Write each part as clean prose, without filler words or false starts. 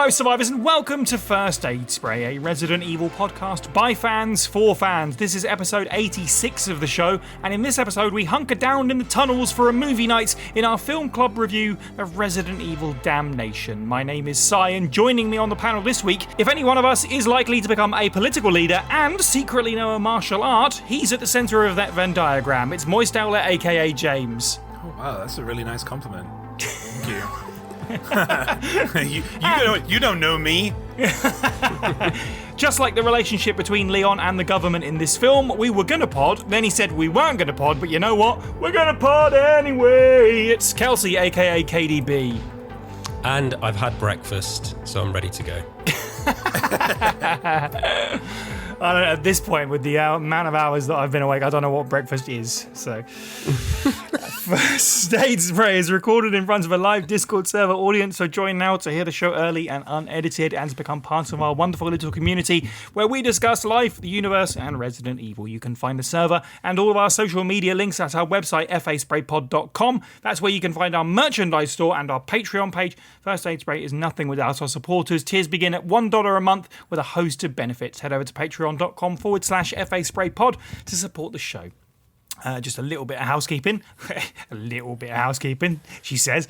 Hello survivors and welcome to First Aid Spray, a Resident Evil podcast by fans for fans. This is episode 86 of the show, and in this episode we hunker down in the tunnels for a movie night in our film club review of Resident Evil Damnation. My name is Cy, and joining me on the panel this week, if any one of us is likely to become a political leader and secretly know a martial art, he's at the centre of that Venn diagram. It's Moist Outlet, aka James. Oh wow, that's a really nice compliment. Thank you. you don't know me. Just like the relationship between Leon and the government in this film, we were gonna pod, then he said we weren't gonna pod, but you know what? We're gonna pod anyway! It's Kelsey, aka KDB. And I've had breakfast, so I'm ready to go. I don't know, at this point, with the amount of hours that I've been awake, I don't know what breakfast is. So, First Aid Spray is recorded in front of a live Discord server audience. So join now to hear the show early and unedited, and to become part of our wonderful little community where we discuss life, the universe, and Resident Evil. You can find the server and all of our social media links at our website faspraypod.com. That's where you can find our merchandise store and our Patreon page. First Aid Spray is nothing without our supporters. Tiers begin at $1 a month with a host of benefits. Head over to patreon.com/faspraypod to support the show. Just a little bit of housekeeping. A little bit of housekeeping, she says.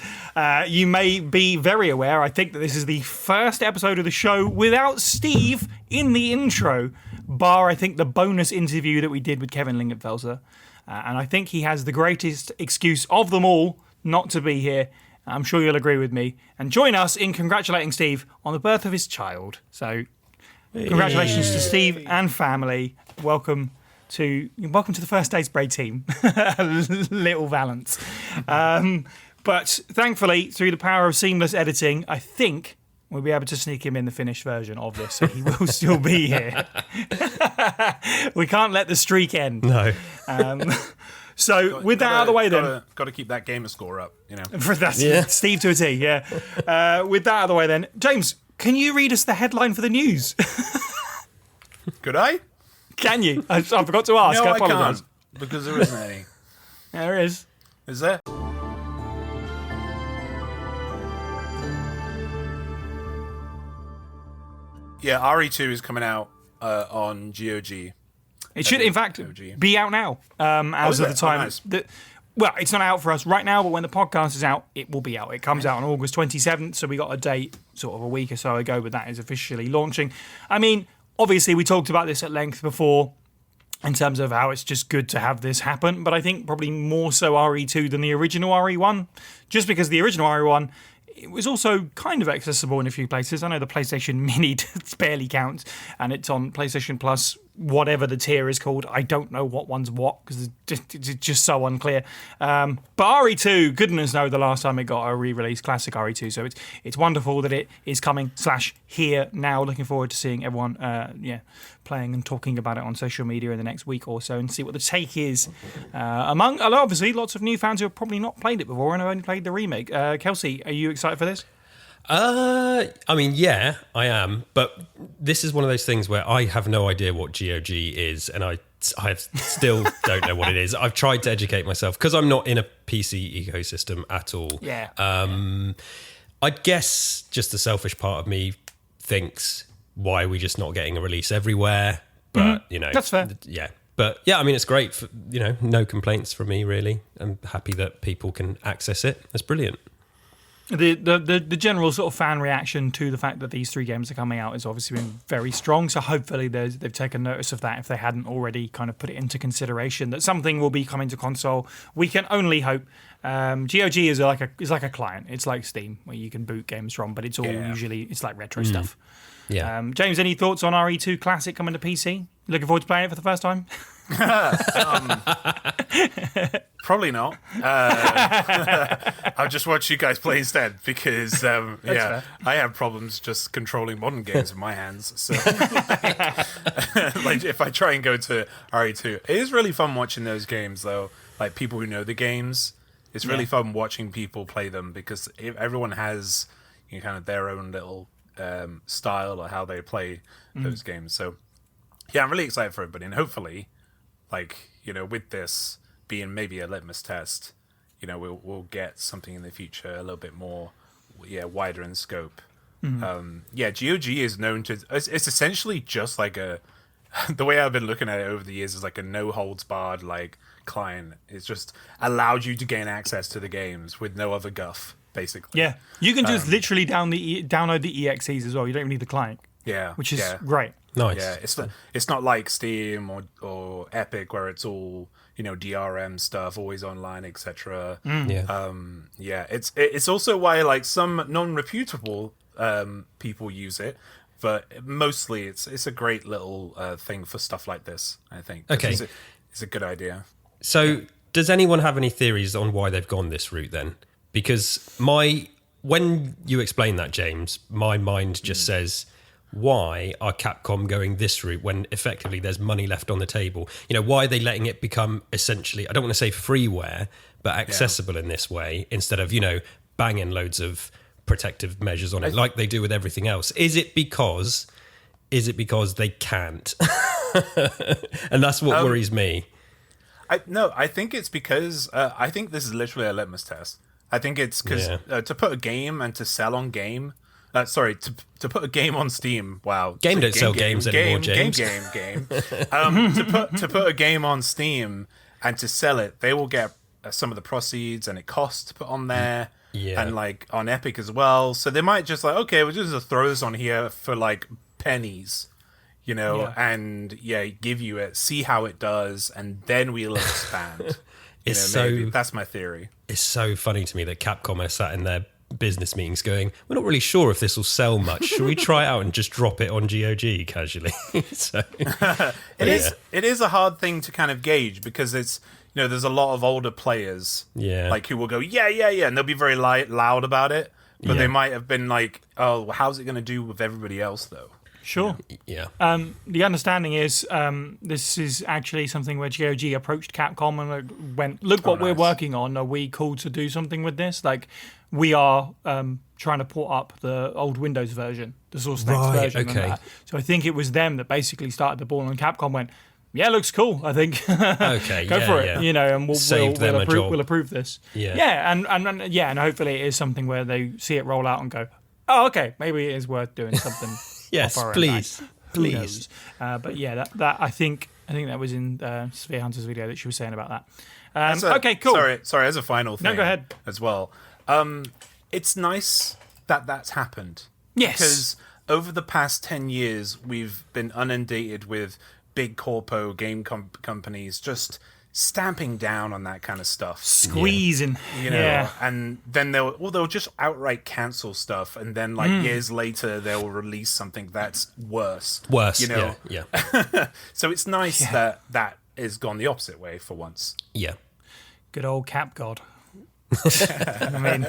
You may be very aware, I think, that this is the first episode of the show without Steve in the intro, bar, I think, the bonus interview that we did with Kevin Lingenfelser. And I think he has the greatest excuse of them all not to be here. I'm sure you'll agree with me. And join us in congratulating Steve on the birth of his child. So, congratulations to Steve and family. Welcome to the First Aid Spray team. Little Valance. But thankfully, through the power of seamless editing, I think we'll be able to sneak him in the finished version of this, so he will still be here. We can't let the streak end. No. So with that out of the way, then, got to keep that gamer score up, you know. That's Steve to a T. Yeah. With that out of the way, then, James, can you read us the headline for the news? Could I? Can you? I forgot to ask. No, I apologise. can't, because there isn't any. There is. Is there? Yeah, RE2 is coming out on GOG. It should, in fact, be out now. As of the time. Oh, nice. Well, it's not out for us right now, but when the podcast is out, it will be out. It comes out on August 27th, so we got a date sort of a week or so ago, but that is officially launching. I mean, obviously, we talked about this at length before in terms of how it's just good to have this happen, but I think probably more so RE2 than the original RE1, just because the original RE1, it was also kind of accessible in a few places. I know the PlayStation Mini barely counts, and it's on PlayStation Plus, whatever the tier is called. I don't know what one's what, because it's just so unclear. But RE2, goodness knows the last time it got a re-release, classic RE2. So it's wonderful that it is coming /here now. Looking forward to seeing everyone playing and talking about it on social media in the next week or so, and see what the take is among, obviously, lots of new fans who have probably not played it before and have only played the remake. Kelsey, are you excited for this? I mean, yeah, I am. But this is one of those things where I have no idea what GOG is, and I still don't know what it is. I've tried to educate myself because I'm not in a PC ecosystem at all. Yeah. I guess just the selfish part of me thinks, why are we just not getting a release everywhere? But, you know. That's fair. Yeah. But, yeah, I mean, it's great. For, no complaints from me, really. I'm happy that people can access it. It's brilliant. The general sort of fan reaction to the fact that these three games are coming out has obviously been very strong, so hopefully they've taken notice of that if they hadn't already kind of put it into consideration, that something will be coming to console. We can only hope. GOG is like a client. It's like Steam, where you can boot games from, but it's all usually, it's like retro stuff. Yeah. James, any thoughts on RE2 Classic coming to PC? Looking forward to playing it for the first time? Probably not. I'll just watch you guys play instead, because I have problems just controlling modern games in my hands. So, like, if I try and go to RE2, it is really fun watching those games, though. Like, people who know the games, it's really fun watching people play them, because everyone has kind of their own little style or how they play those games. So, yeah, I'm really excited for it. But hopefully, with this being maybe a litmus test, we'll get something in the future a little bit more, wider in scope. GOG is known to. It's essentially just like a. The way I've been looking at it over the years is like a no holds barred like client. It's just allowed you to gain access to the games with no other guff, basically. Yeah, you can just literally download the EXEs as well. You don't even need the client. Yeah, which is great. Nice. Yeah, it's not like Steam or Epic where it's all DRM stuff, always online, etc. It's also why like some non-reputable people use it, but mostly it's a great little thing for stuff like this. I think. Okay, it's a good idea. So, does anyone have any theories on why they've gone this route then? Because when you explain that, James, my mind just says, why are Capcom going this route when effectively there's money left on the table? Why are they letting it become essentially, I don't want to say freeware, but accessible in this way instead of, banging loads of protective measures on it like they do with everything else? Is it because they can't? And that's what worries me. I think it's because I think this is literally a litmus test. I think it's because to put a game and to sell on game. To put a game on Steam. Wow, Game don't sell games anymore, James. Game. To put a game on Steam and to sell it, they will get some of the proceeds, and it costs to put on there, and like on Epic as well. So they might just like, okay, we'll just throw this on here for like pennies, and give you it, see how it does, and then we'll expand. That's my theory. It's so funny to me that Capcom are sat in their business meetings going, we're not really sure if this will sell much. Should we try it out and just drop it on GOG casually? It is a hard thing to kind of gauge because it's there's a lot of older players like who will go and they'll be very loud about it, but they might have been like, oh, how's it going to do with everybody else though? Sure. Yeah. The understanding is this is actually something where GOG approached Capcom and went, look what we're working on. Are we cool to do something with this? Like, we are trying to port up the old Windows version, the source text version. Okay. Of that. So I think it was them that basically started the ball, and Capcom went, yeah, looks cool, I think. Okay, Go for it. And we'll approve this. And hopefully it is something where they see it roll out and go, oh, okay, maybe it is worth doing something. Yes, please. But that I think that was in Sphere Hunter's video that she was saying about that. Okay, cool. Sorry. As a final thing, no, go ahead. As well. It's nice that that's happened. Yes, because over the past 10 years, we've been inundated with big corpo game companies just stamping down on that kind of stuff, squeezing, and then they'll just outright cancel stuff, and then like years later they'll release something that's worse. So it's nice that has gone the opposite way for once. Good old Cap God. I mean,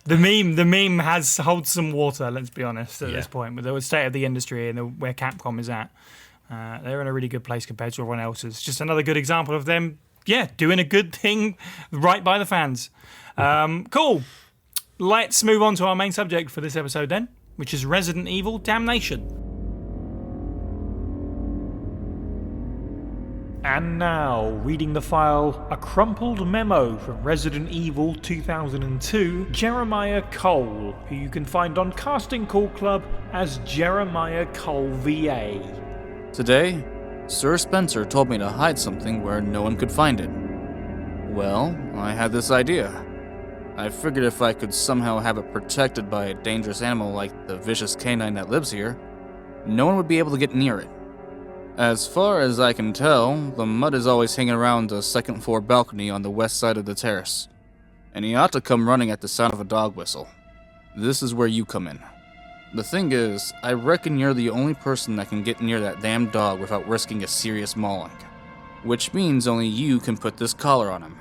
the meme holds some water. Let's be honest at this point, with the state of the industry and where Capcom is at. They're in a really good place compared to everyone else. It's just another good example of them, doing a good thing right by the fans. Cool. Let's move on to our main subject for this episode then, which is Resident Evil Damnation. And now, reading the file, a crumpled memo from Resident Evil 2002, Jeremiah Cole, who you can find on Casting Call Club as Jeremiah Cole VA. Today, Sir Spencer told me to hide something where no one could find it. Well, I had this idea. I figured if I could somehow have it protected by a dangerous animal like the vicious canine that lives here, no one would be able to get near it. As far as I can tell, the mud is always hanging around the second floor balcony on the west side of the terrace, and he ought to come running at the sound of a dog whistle. This is where you come in. The thing is, I reckon you're the only person that can get near that damn dog without risking a serious mauling. Which means only you can put this collar on him.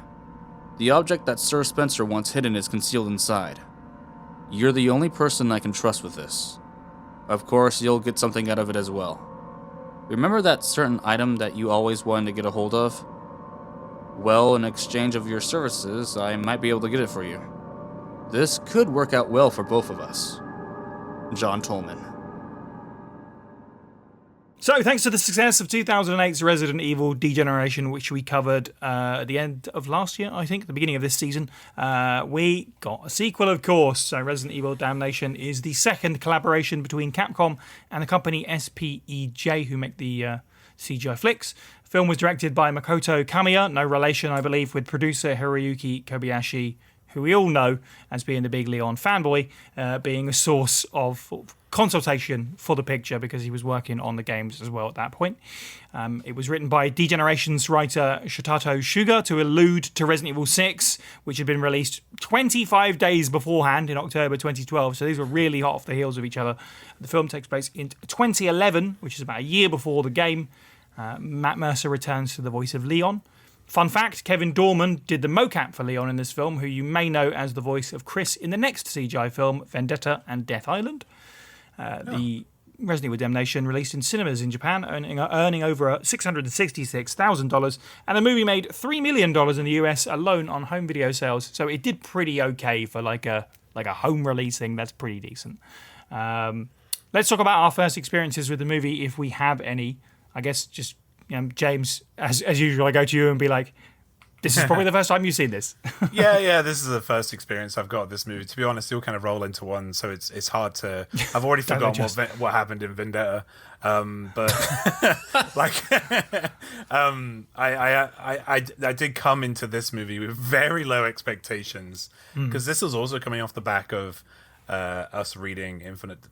The object that Sir Spencer wants hidden is concealed inside. You're the only person I can trust with this. Of course, you'll get something out of it as well. Remember that certain item that you always wanted to get a hold of? Well, in exchange of your services, I might be able to get it for you. This could work out well for both of us. John Tolman. So, thanks to the success of 2008's Resident Evil Degeneration, which we covered at the end of last year, I think, at the beginning of this season, we got a sequel, of course. So, Resident Evil Damnation is the second collaboration between Capcom and the company SPEJ, who make the CGI flicks. The film was directed by Makoto Kamiya, no relation, I believe, with producer Hiroyuki Kobayashi, who we all know as being the big Leon fanboy, being a source of consultation for the picture because he was working on the games as well at that point. It was written by Degeneration's writer Shitato Shuga to allude to Resident Evil 6, which had been released 25 days beforehand in October 2012, so these were really hot off the heels of each other. The film takes place in 2011, which is about a year before the game. Matt Mercer returns to the voice of Leon. Fun fact, Kevin Dorman did the mocap for Leon in this film, who you may know as the voice of Chris in the next CGI film, Vendetta and Death Island. The Resident Evil Damnation released in cinemas in Japan, earning over $666,000, and the movie made $3 million in the US alone on home video sales. So it did pretty okay for like a home release thing. That's pretty decent. Let's talk about our first experiences with the movie, if we have any. I guess just James, as usual, I go to you and be like, this is probably the first time you've seen this. yeah, this is the first experience I've got of this movie. To be honest, they all kind of roll into one, so it's hard to... I've already forgotten what happened in Vendetta. But I did come into this movie with very low expectations, because this was also coming off the back of us reading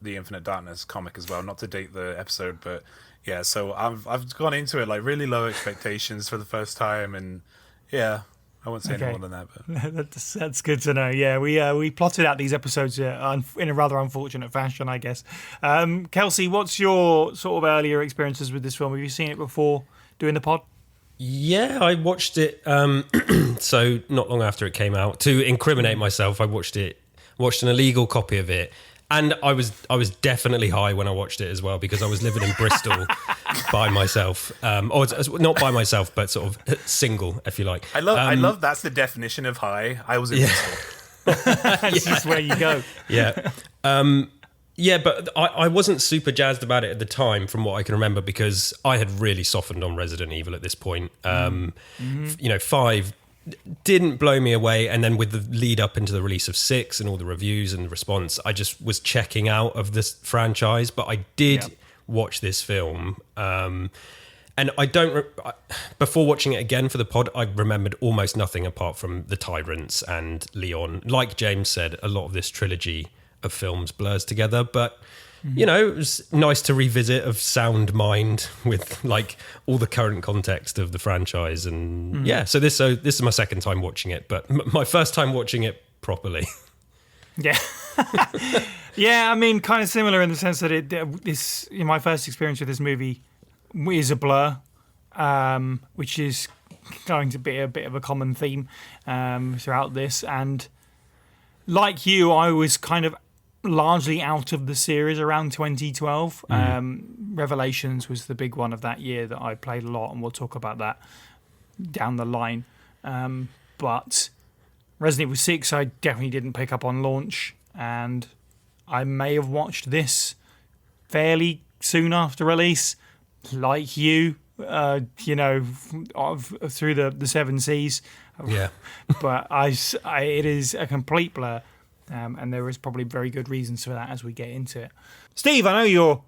the Infinite Darkness comic as well. Not to date the episode, but yeah, so I've gone into it like really low expectations for the first time, and yeah, I won't say any more than that. But that's good to know. Yeah, we plotted out these episodes in a rather unfortunate fashion, I guess. Kelsey, what's your sort of earlier experiences with this film? Have you seen it before doing the pod? Yeah, I watched it. So not long after it came out, to incriminate myself, I watched an illegal copy of it. And I was definitely high when I watched it as well, because I was living in Bristol by myself, or not by myself, but sort of single, if you like. I love that's the definition of high. I was in Bristol. That's just where you go. Yeah. Yeah, but I wasn't super jazzed about it at the time, from what I can remember, because I had really softened on Resident Evil at this point. 5 didn't blow me away, and then with the lead up into the release of 6 and all the reviews and the response, I just was checking out of this franchise. But I did watch this film, and I don't before watching it again for the pod, I remembered almost nothing apart from the Tyrants and Leon. Like James said, a lot of this trilogy of films blurs together, but it was nice to revisit of sound mind with like all the current context of the franchise. And so this is my second time watching it, but my first time watching it properly. Yeah. Yeah, I mean, kind of similar in the sense that my first experience with this movie is a blur, which is going to be a bit of a common theme throughout this. And like you, I was kind of largely out of the series around 2012. Revelations was the big one of that year that I played a lot, and we'll talk about that down the line. But Resident Evil 6 I definitely didn't pick up on launch, and I may have watched this fairly soon after release, like you, through the 7 Seas. Yeah. But it is a complete blur. And there is probably very good reasons for that as we get into it. Steve, I know you're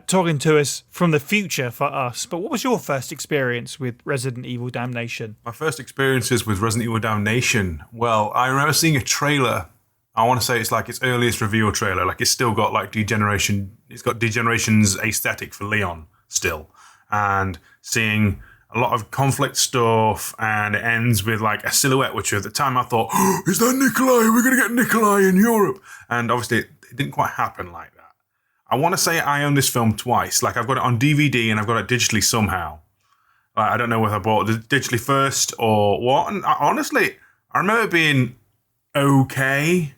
talking to us from the future for us, but what was your first experience with Resident Evil Damnation? My first experiences with Resident Evil Damnation, well, I remember seeing a trailer. I want to say it's like its earliest reveal trailer. Like it's still got like Degeneration. It's got Degeneration's aesthetic for Leon still. And seeing a lot of conflict stuff, and it ends with like a silhouette, which at the time I thought, oh, is that Nikolai? We're going to get Nikolai in Europe. And obviously it didn't quite happen like that. I want to say I own this film twice. Like I've got it on DVD and I've got it digitally somehow. I don't know whether I bought it digitally first or what. And honestly, I remember it being okay,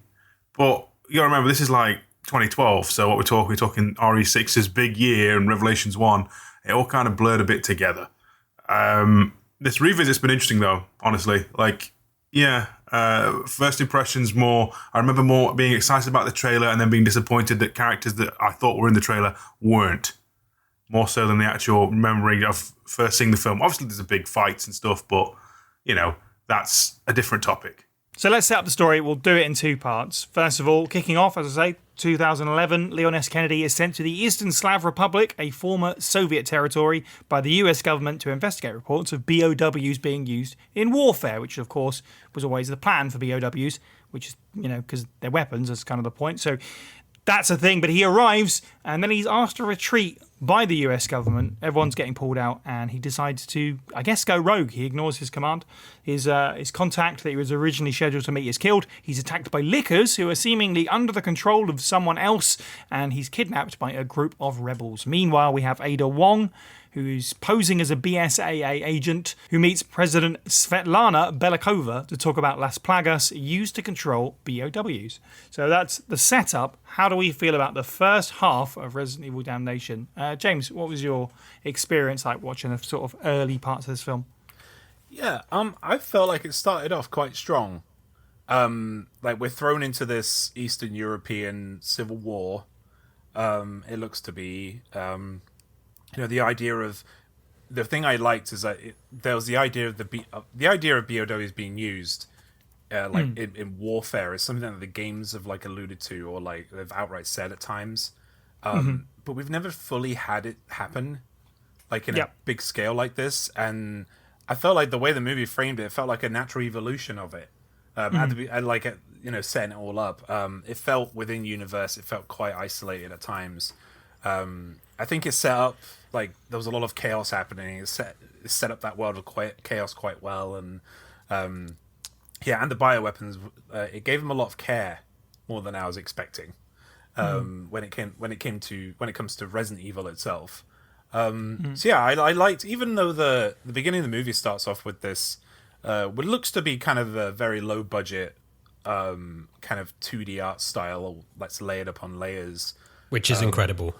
but you got to remember this is like 2012. So what we're talking RE6's big year and Revelations 1. It all kind of blurred a bit together. This revisit's been interesting though, honestly. Like, first impressions more. I remember more being excited about the trailer and then being disappointed that characters that I thought were in the trailer weren't. more so than the actual memory of first seeing the film. Obviously, there's a big fights and stuff, but, that's a different topic. So let's set up the story. We'll do it in two parts. First of all, kicking off, as I say, 2011, Leon S. Kennedy is sent to the Eastern Slav Republic, a former Soviet territory, by the US government to investigate reports of BOWs being used in warfare, which, of course, was always the plan for BOWs, which is, because they're weapons, that's kind of the point. So that's a thing, but he arrives, and then he's asked to retreat by the US government. Everyone's getting pulled out, and he decides to, I guess, go rogue. He ignores his command. His contact that he was originally scheduled to meet is killed. He's attacked by lickers who are seemingly under the control of someone else, and he's kidnapped by a group of rebels. Meanwhile, we have Ada Wong, who's posing as a BSAA agent, who meets President Svetlana Belikova to talk about Las Plagas used to control BOWs. So that's the setup. How do we feel about the first half of Resident Evil Damnation? James, what was your experience like watching the sort of early parts of this film? Yeah, I felt like it started off quite strong. Like we're thrown into this Eastern European civil war. It looks to be... the idea of the thing I liked is that there was the idea of the idea of BOWs being used, in warfare is something that the games have like alluded to or like they've outright said at times, but we've never fully had it happen, like in a big scale like this. And I felt like the way the movie framed it felt like a natural evolution of it. Setting it all up. It felt within universe. It felt quite isolated at times. I think it set up like there was a lot of chaos happening. It set up that world of chaos quite well, and and the bioweapons. It gave them a lot of care, more than I was expecting. When it comes to Resident Evil itself. So yeah, I liked, even though the beginning of the movie starts off with this, what looks to be kind of a very low budget, kind of 2D art style that's layered upon layers, which is incredible.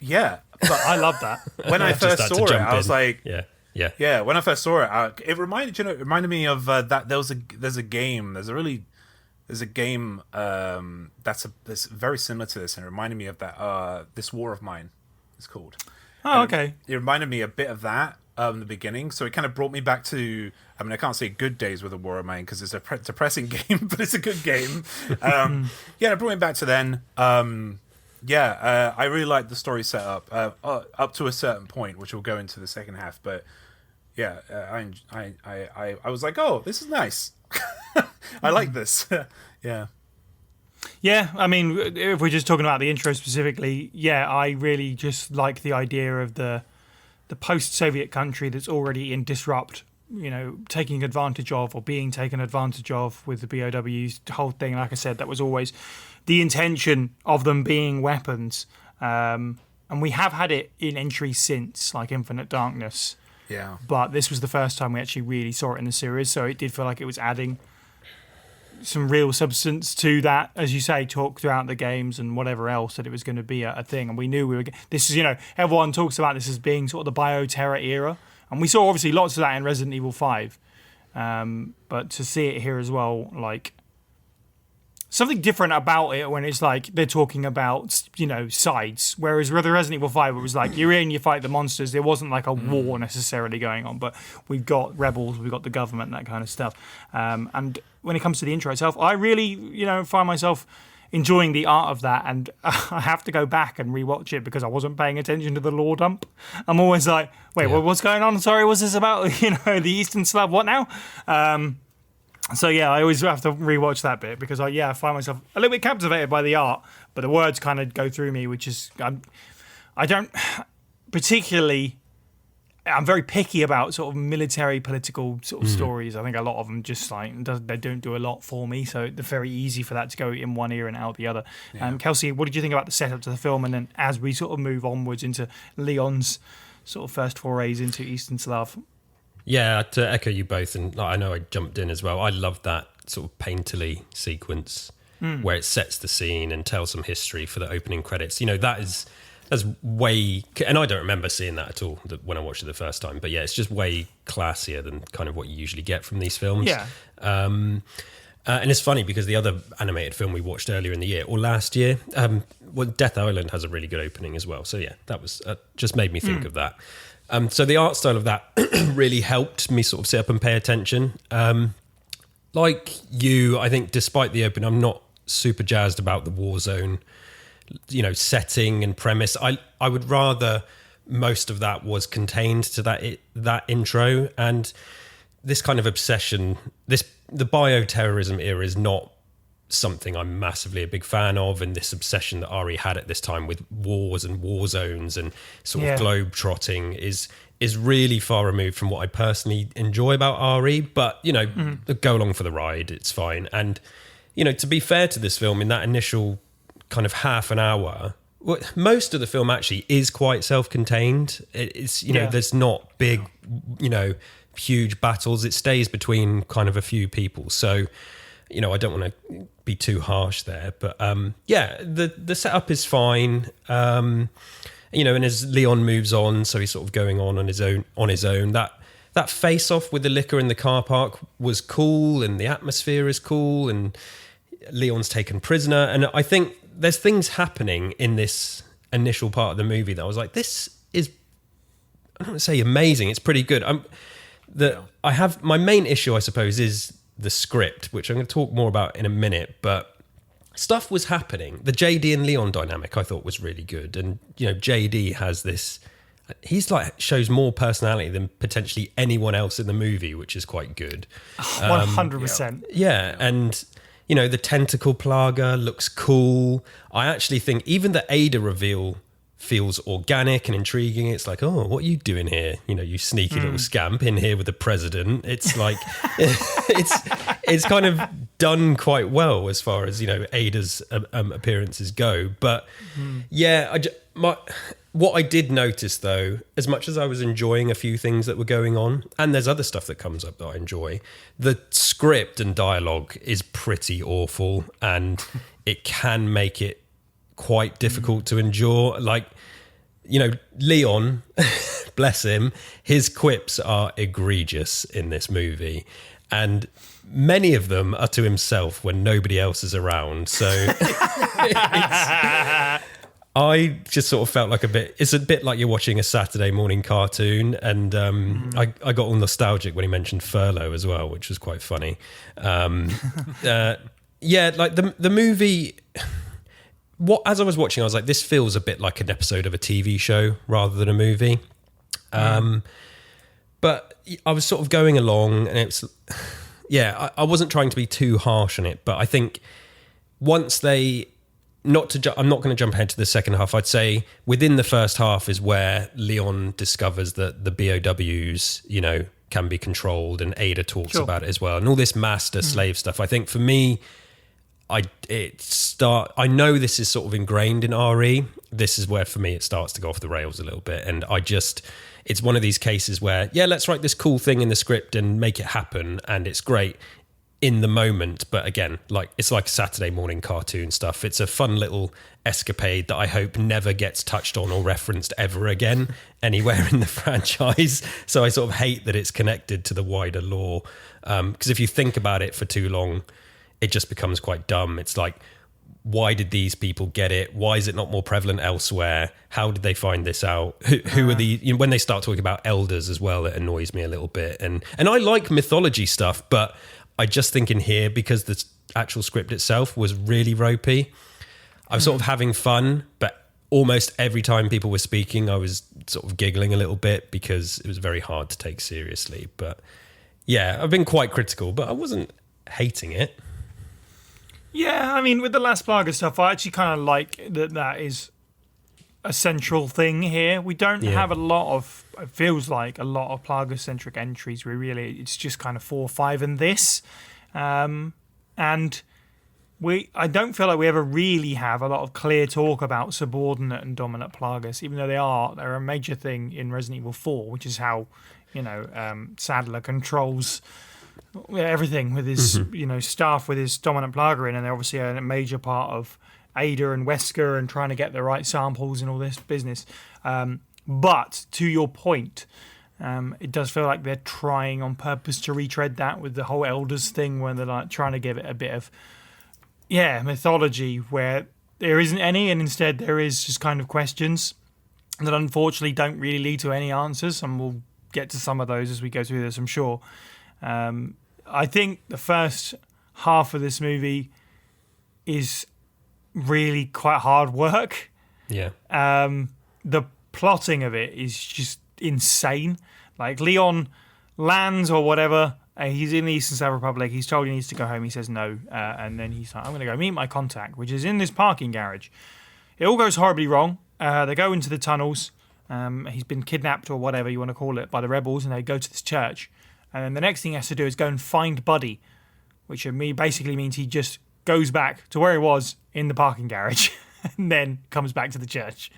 Yeah, but I love that. When I first saw it, I was like, yeah. When I first saw it, it reminded me of that. There's a game that's very similar to this, and it reminded me of that. This War of Mine, it's called. Oh, okay. It reminded me a bit of that in the beginning, so it kind of brought me back to. I mean, I can't say good days with a War of Mine because it's a depressing game, but it's a good game. It brought me back to then. I really liked the story setup up to a certain point, which we'll go into the second half. But I was like, oh, this is nice. I like this. Yeah. Yeah, I mean, if we're just talking about the intro specifically, I really just like the idea of the post-Soviet country that's already in disrupt, taking advantage of or being taken advantage of with the BOWs. The whole thing, like I said, that was always the intention of them being weapons. And we have had it in entries since, like Infinite Darkness. Yeah. But this was the first time we actually really saw it in the series, so it did feel like it was adding some real substance to that, as you say, talk throughout the games and whatever else, that it was going to be a thing. And we knew this is, everyone talks about this as being sort of the bioterror era. And we saw obviously lots of that in Resident Evil 5. But to see it here as well, like something different about it when it's like they're talking about, sides. Whereas with Resident Evil 5, it was like you're in, you fight the monsters. There wasn't like a war necessarily going on, but we've got rebels, we've got the government, that kind of stuff. And when it comes to the intro itself, I really, find myself enjoying the art of that, and I have to go back and rewatch it because I wasn't paying attention to the lore dump. I'm always like, wait, what's going on? Sorry, what's this about? The Eastern Slav, what now? So yeah, I always have to rewatch that bit because I find myself a little bit captivated by the art, but the words kind of go through me, which is I don't particularly. I'm very picky about sort of military political sort of stories. I think a lot of them just they don't do a lot for me, so they're very easy for that to go in one ear and out the other. Yeah. Kelsey, what did you think about the setup to the film, and then as we sort of move onwards into Leon's sort of first forays into Eastern Slav? Yeah, to echo you both, and I know I jumped in as well. I love that sort of painterly sequence where it sets the scene and tells some history for the opening credits. That's way, and I don't remember seeing that at all when I watched it the first time. But yeah, it's just way classier than kind of what you usually get from these films. Yeah. And it's funny because the other animated film we watched earlier in the year or last year, Death Island has a really good opening as well. So yeah, that was just made me think of that. So the art style of that really helped me sort of sit up and pay attention. Like you, I think despite the open, I'm not super jazzed about the Warzone, setting and premise. I would rather most of that was contained to that intro, and this kind of obsession, the bioterrorism era is not something I'm massively a big fan of, and this obsession that Ari had at this time with wars and war zones and sort of globe trotting is really far removed from what I personally enjoy about Ari, but go along for the ride, it's fine. And to be fair to this film, in that initial kind of half an hour, most of the film actually is quite self-contained. It's there's not big huge battles. It stays between kind of a few people, so I don't want to be too harsh there, but the setup is fine. And as Leon moves on, so he's sort of going on his own. That face off with the liquor in the car park was cool, and the atmosphere is cool, and Leon's taken prisoner. And I think there's things happening in this initial part of the movie that I was like, this is, I don't want to say amazing, it's pretty good. I have my main issue, I suppose, is the script, which I'm going to talk more about in a minute, but stuff was happening. The JD and Leon dynamic I thought was really good. And, JD has this, he's like, shows more personality than potentially anyone else in the movie, which is quite good. 100%. Yeah. And, the tentacle plaga looks cool. I actually think even the Ada reveal feels organic and intriguing. It's like, oh, what are you doing here? You sneaky little scamp in here with the president. It's like, it's kind of done quite well as far as, Ada's appearances go. But what I did notice though, as much as I was enjoying a few things that were going on, and there's other stuff that comes up that I enjoy, the script and dialogue is pretty awful, and it can make it quite difficult to endure. Like, Leon, bless him, his quips are egregious in this movie, and many of them are to himself when nobody else is around. So I just sort of felt like it's a bit like you're watching a Saturday morning cartoon, and I got all nostalgic when he mentioned furlough as well, which was quite funny. Like the movie, as I was watching, I was like, this feels a bit like an episode of a TV show rather than a movie. But I was sort of going along, and it's, I wasn't trying to be too harsh on it, but I think once they, I'm not going to jump ahead to the second half. I'd say within the first half is where Leon discovers that the BOWs, can be controlled, and Ada talks about it as well, and all this master slave stuff. I think for me, I know this is sort of ingrained in RE. This is where for me it starts to go off the rails a little bit, and it's one of these cases where let's write this cool thing in the script and make it happen, and it's great in the moment, but again, it's like Saturday morning cartoon stuff. It's a fun little escapade that I hope never gets touched on or referenced ever again anywhere in the franchise. So I sort of hate that it's connected to the wider lore, because if you think about it for too long, it just becomes quite dumb. It's like, why did these people get it? Why is it not more prevalent elsewhere? How did they find this out? Who are the, when they start talking about elders as well, it annoys me a little bit. And I like mythology stuff, but I just think in here, because the actual script itself was really ropey, I was sort of having fun, but almost every time people were speaking, I was sort of giggling a little bit because it was very hard to take seriously. But I've been quite critical, but I wasn't hating it. Yeah, I mean, with the Las Plagas stuff, I actually kind of like that is a central thing here. We don't have a lot of, it feels like a lot of Plaga-centric entries. It's just kind of 4 or 5 in this. And I don't feel like we ever really have a lot of clear talk about subordinate and dominant Plagas, even though they're a major thing in Resident Evil 4, which is how, Sadler controls everything with his, staff with his dominant Plaga in, and they're obviously a major part of Ada and Wesker and trying to get the right samples and all this business. But to your point, It does feel like they're trying on purpose to retread that with the whole elders thing, where they're like trying to give it a bit of mythology where there isn't any, and instead there is just kind of questions that unfortunately don't really lead to any answers, and we'll get to some of those as we go through this, I'm sure. I think the first half of this movie is really quite hard work. Yeah. The plotting of it is just insane. Like, Leon lands or whatever, he's in the Eastern South Republic, he's told he needs to go home, he says no, and then he's like, I'm going to go meet my contact, which is in this parking garage. It all goes horribly wrong. They go into the tunnels, he's been kidnapped or whatever you want to call it by the rebels, and they go to this church, and then the next thing he has to do is go and find Buddy, which basically means he just goes back to where he was in the parking garage and then comes back to the church.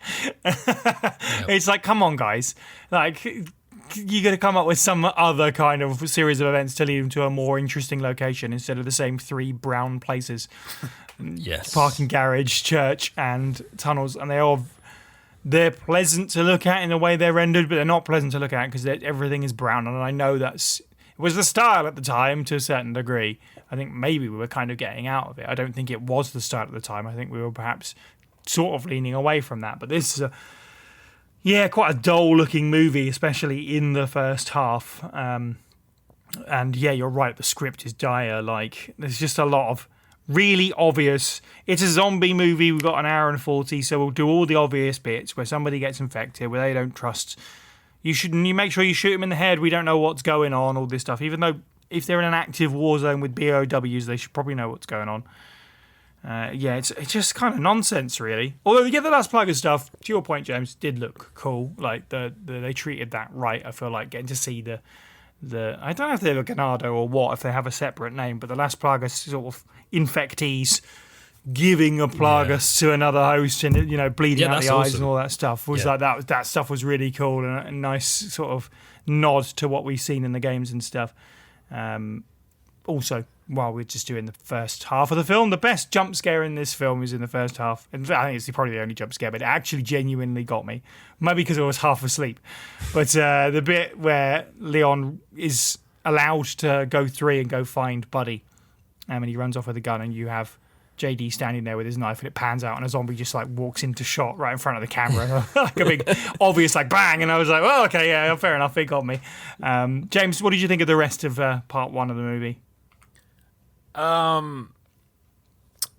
It's like, come on, guys. Like, you got to come up with some other kind of series of events to lead him to a more interesting location instead of the same 3 brown places. Yes. Parking garage, church, and tunnels. And they're pleasant to look at in the way they're rendered, but they're not pleasant to look at because everything is brown. And I know it was the style at the time to a certain degree. I think maybe we were kind of getting out of it. I don't think it was the style at the time. I think we were perhaps sort of leaning away from that. But this is quite a dull-looking movie, especially in the first half. And yeah, you're right. The script is dire. Like, there's just a lot of really obvious. It's a zombie movie. We've got an hour and 40, so we'll do all the obvious bits where somebody gets infected, where they don't trust. You make sure you shoot them in the head. We don't know what's going on. All this stuff. Even though if they're in an active war zone with BOWs, they should probably know what's going on. It's just kind of nonsense, really. Although the Las Plagas stuff, to your point, James, did look cool. Like they treated that right. I feel like getting to see the I don't know if they're a Ganado or what, if they have a separate name, but the Las Plagas sort of infectees giving a Plagas to another host and bleeding out the eyes and all that stuff was like that stuff was really cool and a nice sort of nod to what we've seen in the games and stuff. Also, while we're just doing the first half of the film, the best jump scare in this film is in the first half. And I think it's probably the only jump scare, but it actually genuinely got me. Maybe because I was half asleep. But the bit where Leon is allowed to go through and go find Buddy, and he runs off with a gun, and you have JD standing there with his knife, and it pans out, and a zombie just like walks into shot right in front of the camera, like a big obvious like bang. And I was like, well, okay, yeah, fair enough, it got me. James, what did you think of the rest of part 1 of the movie? So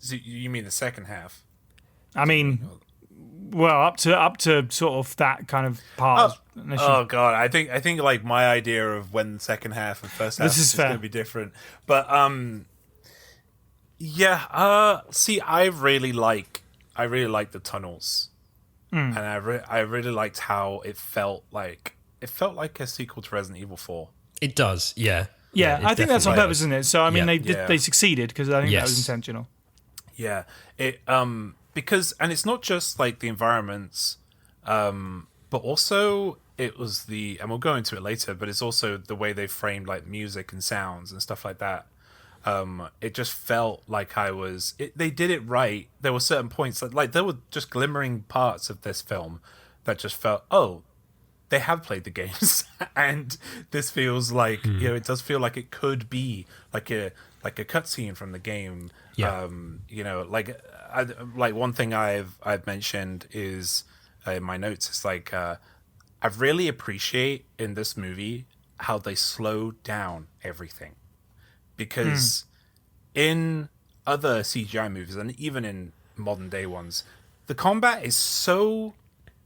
you mean the second half? I mean, well, up to sort of that kind of part. Oh god, I think like my idea of when the second half and first half is going to be different. But see, I really like the tunnels, and I really liked how it felt like a sequel to Resident Evil 4. It does, yeah. Yeah, I think that's on purpose, isn't it? So I mean, they succeeded because I think that was intentional. Yeah, it because and it's not just like the environments, but also it was and we'll go into it later, but it's also the way they framed like music and sounds and stuff like that. It just felt like they did it right. There were certain points like there were just glimmering parts of this film that just felt, they have played the games, and this feels like it does feel like it could be like a cutscene from the game. Yeah. Like one thing I've mentioned is in my notes. It's like I really appreciate in this movie how they slow down everything, because in other CGI movies and even in modern day ones, the combat is so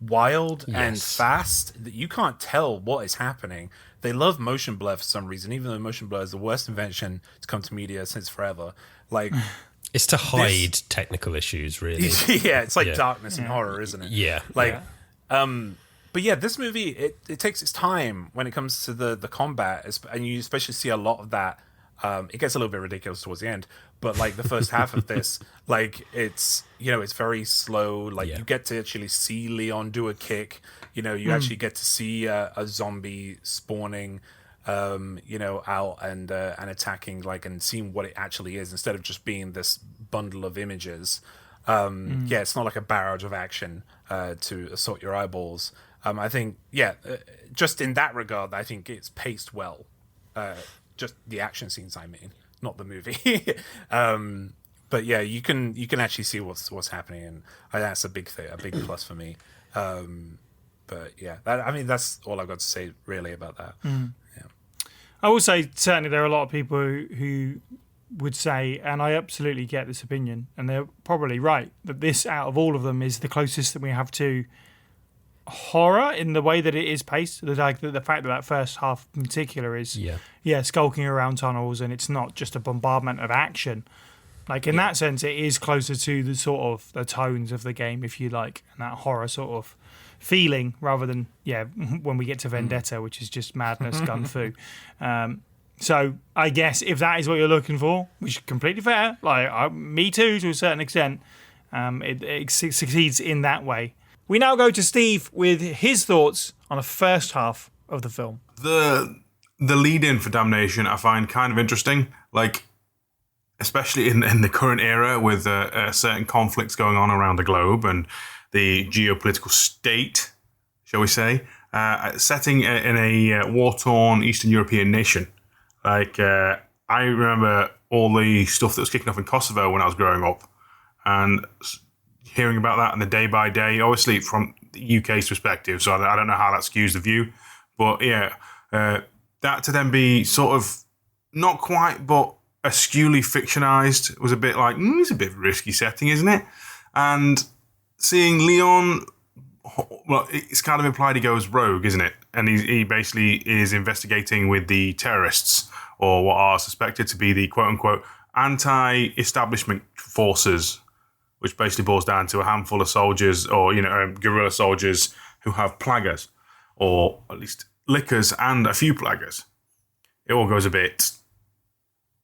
wild and fast that you can't tell what is happening. They love motion blur for some reason, even though motion blur is the worst invention to come to media since forever. Like, it's to hide technical issues, really. Yeah, it's like darkness and horror, isn't it? Yeah. But yeah, this movie it takes its time when it comes to the combat, and you especially see a lot of that. It gets a little bit ridiculous towards the end, but like the first half of this, like it's very slow. Like you get to actually see Leon do a kick. You actually get to see a zombie spawning, out and attacking, like, and seeing what it actually is instead of just being this bundle of images. Yeah, it's not like a barrage of action to assault your eyeballs. I think, just in that regard, I think it's paced well. Just the action scenes, I mean, not the movie. But yeah, you can actually see what's happening, and that's a big plus for me. But yeah, that's all I've got to say really about that. Yeah. I will say certainly there are a lot of people who would say, and I absolutely get this opinion, and they're probably right, that this out of all of them is the closest that we have to horror in the way that it is paced. The fact that first half in particular is skulking around tunnels, and it's not just a bombardment of action. Like in that sense, it is closer to the sort of the tones of the game, if you like, and that horror sort of feeling, rather than when we get to Vendetta, which is just madness, gun fu. So I guess if that is what you're looking for, which is completely fair, like me too to a certain extent, it succeeds in that way. We now go to Steve with his thoughts on the first half of the film. The lead-in for Damnation I find kind of interesting, like especially in the current era with certain conflicts going on around the globe and the geopolitical state, shall we say, setting in a war-torn Eastern European nation. Like, I remember all the stuff that was kicking off in Kosovo when I was growing up, and hearing about that and the day by day, obviously from the UK's perspective, so I don't know how that skews the view, but that to then be sort of not quite, but askewly fictionalized was a bit like, it's a bit of a risky setting, isn't it? And seeing Leon, well, it's kind of implied he goes rogue, isn't it? And he basically is investigating with the terrorists, or what are suspected to be the quote-unquote anti-establishment forces, which basically boils down to a handful of soldiers, or guerrilla soldiers who have plaggers, or at least lickers and a few plaggers. It all goes a bit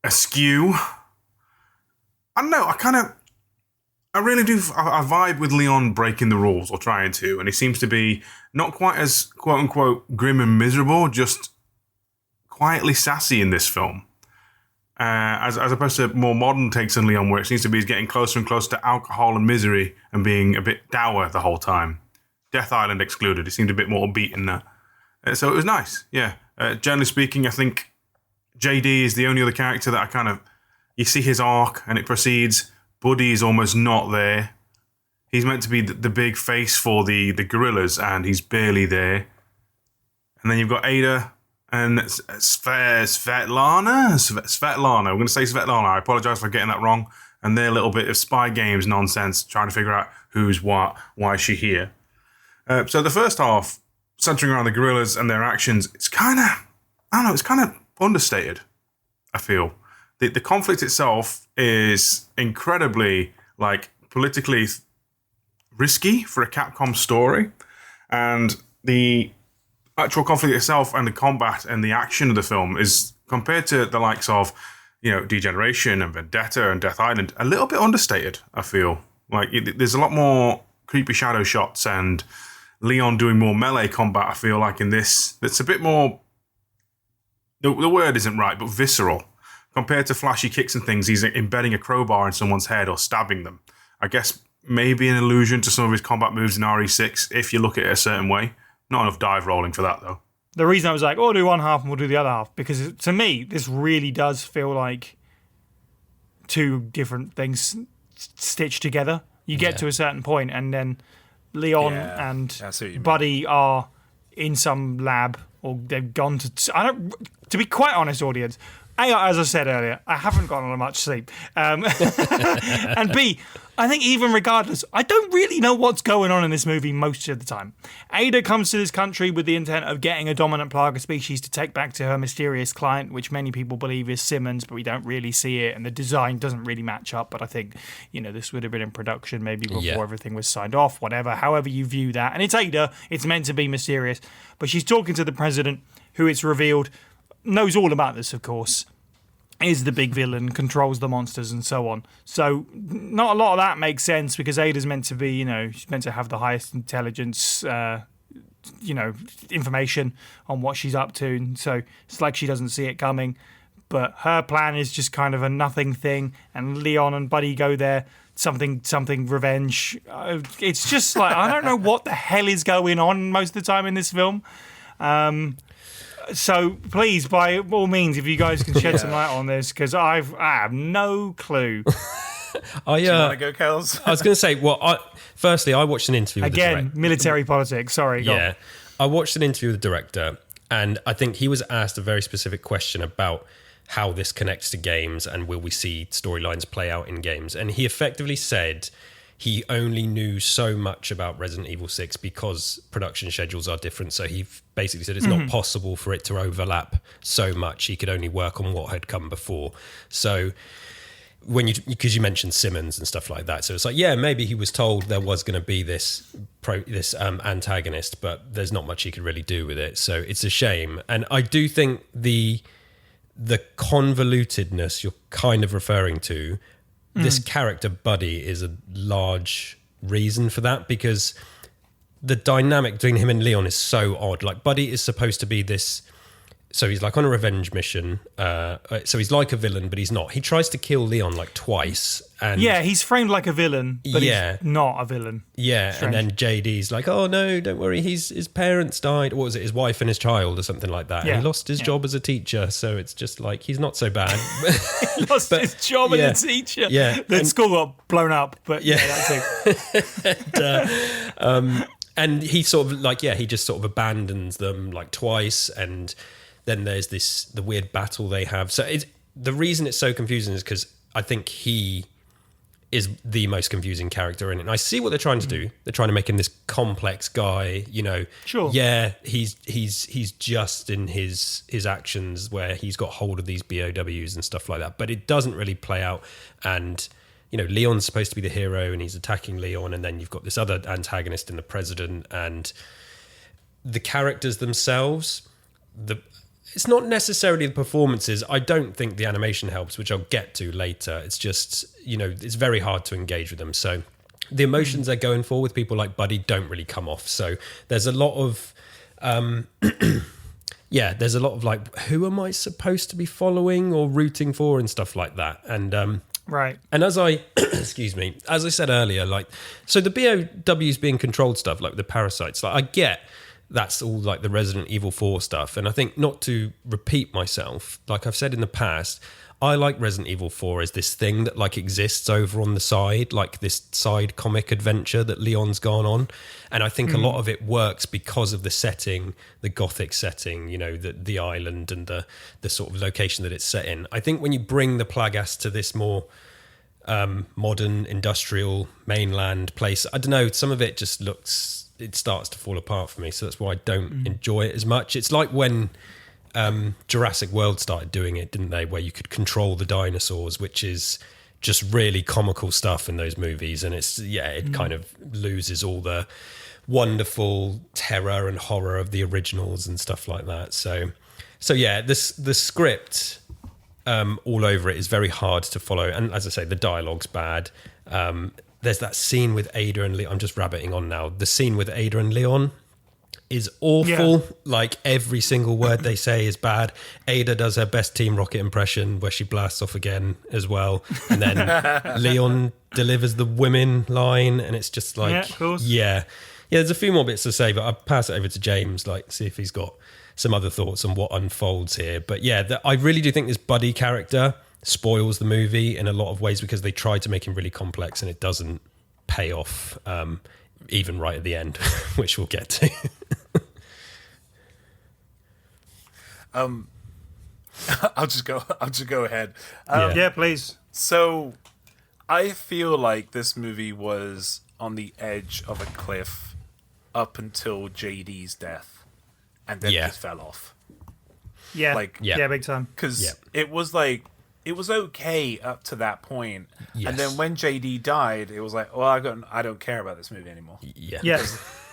askew. I don't know, I really do. I vibe with Leon breaking the rules, or trying to, and he seems to be not quite as quote-unquote grim and miserable, just quietly sassy in this film. As opposed to more modern takes on Leon, where it seems to be he's getting closer and closer to alcohol and misery and being a bit dour the whole time. Death Island excluded, he seemed a bit more upbeat in that. So it was nice, yeah. Generally speaking, I think JD is the only other character that you see his arc and it proceeds. Buddy is almost not there. He's meant to be the big face for the guerrillas, and he's barely there. And then you've got Ada and Svetlana. We're going to say Svetlana. I apologize for getting that wrong. And their little bit of spy games nonsense, trying to figure out who's what, why is she here. So the first half, centering around the guerrillas and their actions, it's kind of understated, I feel. The conflict itself is incredibly, politically risky for a Capcom story. And the actual conflict itself and the combat and the action of the film is, compared to the likes of, Degeneration and Vendetta and Death Island, a little bit understated, I feel. There's a lot more creepy shadow shots and Leon doing more melee combat, I feel like, in this. It's a bit more, the word isn't right, but visceral. Compared to flashy kicks and things, he's embedding a crowbar in someone's head or stabbing them. I guess maybe an allusion to some of his combat moves in RE6, if you look at it a certain way. Not enough dive rolling for that, though. The reason I was like, I'll do one half and we'll do the other half, because to me, this really does feel like two different things stitched together. You get to a certain point, and then Leon and Buddy are in some lab, or they've gone to... To be quite honest, audience, A, as I said earlier, I haven't gotten on much sleep. And B, I think even regardless, I don't really know what's going on in this movie most of the time. Ada comes to this country with the intent of getting a dominant plaga species to take back to her mysterious client, which many people believe is Simmons, but we don't really see it, and the design doesn't really match up. But I think, this would have been in production maybe before everything was signed off, whatever, however you view that. And it's Ada, it's meant to be mysterious, but she's talking to the president, who it's revealed knows all about this, of course, is the big villain, controls the monsters and so on. So not a lot of that makes sense, because Ada's meant to be, she's meant to have the highest intelligence, information on what she's up to. And so it's like she doesn't see it coming. But her plan is just kind of a nothing thing. And Leon and Buddy go there something revenge. It's just like, I don't know what the hell is going on most of the time in this film. So please, by all means, if you guys can shed some light on this, because I have no clue. Do you want to go, Kels? I was going to say, firstly, I watched an interview with the Again, director. military politics. Sorry. Go on. I watched an interview with the director, and I think he was asked a very specific question about how this connects to games and will we see storylines play out in games. And he effectively said he only knew so much about Resident Evil 6 because production schedules are different. So he basically said it's not possible for it to overlap so much. He could only work on what had come before. So because you mentioned Simmons and stuff like that, so it's like, yeah, maybe he was told there was going to be this antagonist, but there's not much he could really do with it. So it's a shame. And I do think the convolutedness you're kind of referring to, this character Buddy is a large reason for that, because the dynamic between him and Leon is so odd. Like, Buddy is supposed to be this, so he's like on a revenge mission, so he's like a villain, but he's not. He tries to kill Leon like twice, and Yeah, he's framed like a villain, but he's not a villain. yeah, Strange. and then JD's like, oh no, don't worry, his parents died. What was it, his wife and his child or something like that? Yeah. And he lost his job as a teacher, so it's just like, he's not so bad. He lost his job as a teacher. Yeah. The school got blown up, but that's it. And he sort of like, he just sort of abandons them like twice, and then there's the weird battle they have. So the reason it's so confusing is because I think he is the most confusing character in it. And I see what they're trying to do. They're trying to make him this complex guy, Sure. Yeah, he's just in his actions where he's got hold of these BOWs and stuff like that. But it doesn't really play out. And Leon's supposed to be the hero, and he's attacking Leon, and then you've got this other antagonist in the president, and the characters themselves. It's not necessarily the performances. I don't think the animation helps, which I'll get to later. It's just, it's very hard to engage with them. So the emotions they're going for with people like Buddy don't really come off. So there's a lot of, there's a lot of like, who am I supposed to be following or rooting for and stuff like that. And Right. and as I, as I said earlier, like, so the BOWs being controlled stuff, like the parasites, like I get that's all like the Resident Evil 4 stuff. And I think, not to repeat myself, like I've said in the past, I like Resident Evil 4 as this thing that like exists over on the side, like this side comic adventure that Leon's gone on. And I think a lot of it works because of the setting, the gothic setting, the island and the sort of location that it's set in. I think when you bring the Plagas to this more modern industrial mainland place, I don't know, some of it just it starts to fall apart for me. So that's why I don't enjoy it as much. It's like when Jurassic World started doing it, didn't they? Where you could control the dinosaurs, which is just really comical stuff in those movies. And it kind of loses all the wonderful terror and horror of the originals and stuff like that. So the script all over it is very hard to follow. And as I say, the dialogue's bad. There's that scene with Ada and Leon. I'm just rabbiting on now. The scene with Ada and Leon is awful. Yeah. Like, every single word they say is bad. Ada does her best Team Rocket impression where she blasts off again as well. And then Leon delivers the women line, and it's just like, Yeah, of course. Yeah, there's a few more bits to say, but I'll pass it over to James, like, see if he's got some other thoughts on what unfolds here. But yeah, I really do think this Buddy character spoils the movie in a lot of ways, because they try to make him really complex and it doesn't pay off, even right at the end, which we'll get to. I'll just go ahead. Yeah, please. So I feel like this movie was on the edge of a cliff up until JD's death, and then just fell off. Yeah. Like, yeah, big time. Because it was like, it was okay up to that point. Yes. And then when JD died, it was like, well, I don't care about this movie anymore. Yeah.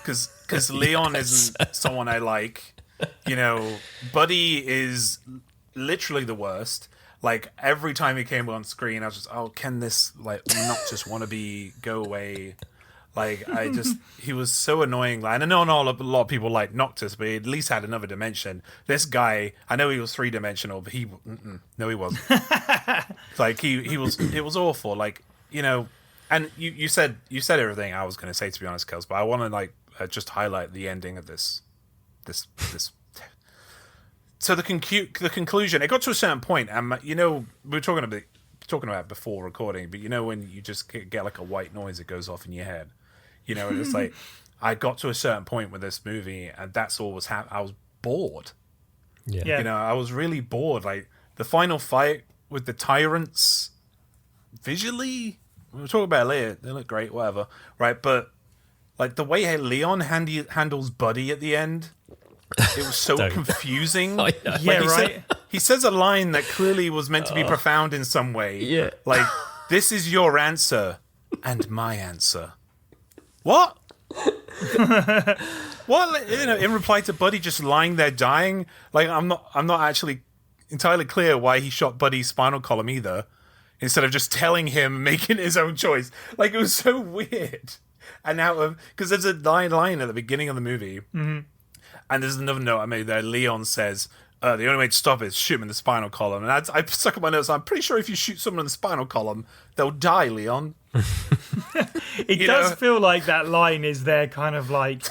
Because Leon isn't someone I like. Buddy is literally the worst. Like, every time he came on screen, I was just, can this, like, not just wannabe go away? Like, he was so annoying. Like, I know not a lot of people like Noctis, but he at least had another dimension. This guy, I know he was 3-dimensional, but no, he wasn't. Like, he was, it was awful. Like, And you said everything I was going to say, to be honest, Kels, but I want to just highlight the ending of this. So the conclusion, it got to a certain point, and we were talking about it before recording, but when you just get like a white noise that goes off in your head, and it's like I got to a certain point with this movie, and that's all was happening. I was bored. Yeah. I was really bored. Like the final fight with the tyrants, visually, we'll talk about it later. They look great, whatever, right? But like the way Leon handles Buddy at the end. It was so confusing. He says a line that clearly was meant to be profound in some way. Yeah. Like, this is your answer and my answer. What? What? In reply to Buddy just lying there dying. Like, I'm not actually entirely clear why he shot Buddy's spinal column either, instead of just telling him, making his own choice. Like, it was so weird. And because there's a line at the beginning of the movie. Mm-hmm. And there's another note I made there. Leon says, the only way to stop it is shoot him in the spinal column. And I stuck in my notes, I'm pretty sure if you shoot someone in the spinal column, they'll die, Leon. It does feel like that line is there kind of like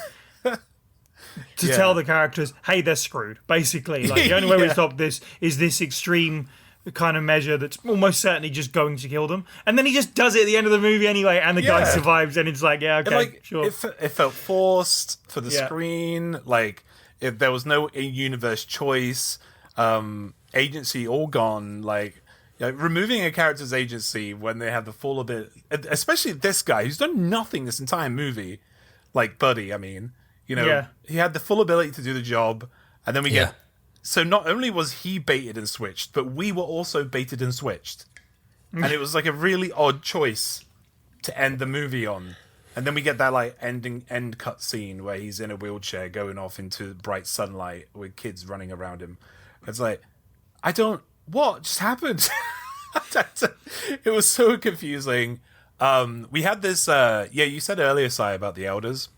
to tell the characters, hey, they're screwed, basically. Like, the only way we stop this is this extreme kind of measure that's almost certainly just going to kill them. And then he just does it at the end of the movie anyway, and the guy survives, and it's like, sure. It felt forced for the screen. Like, if there was no in-universe choice, agency all gone. Like, removing a character's agency when they have the full ability, especially this guy who's done nothing this entire movie, like Buddy, I mean, he had the full ability to do the job, and then we get... So not only was he baited and switched, but we were also baited and switched. And it was like a really odd choice to end the movie on. And then we get that like end cut scene where he's in a wheelchair going off into bright sunlight with kids running around him. It's like, what just happened? It was so confusing. We had this, you said earlier, Si, about the elders.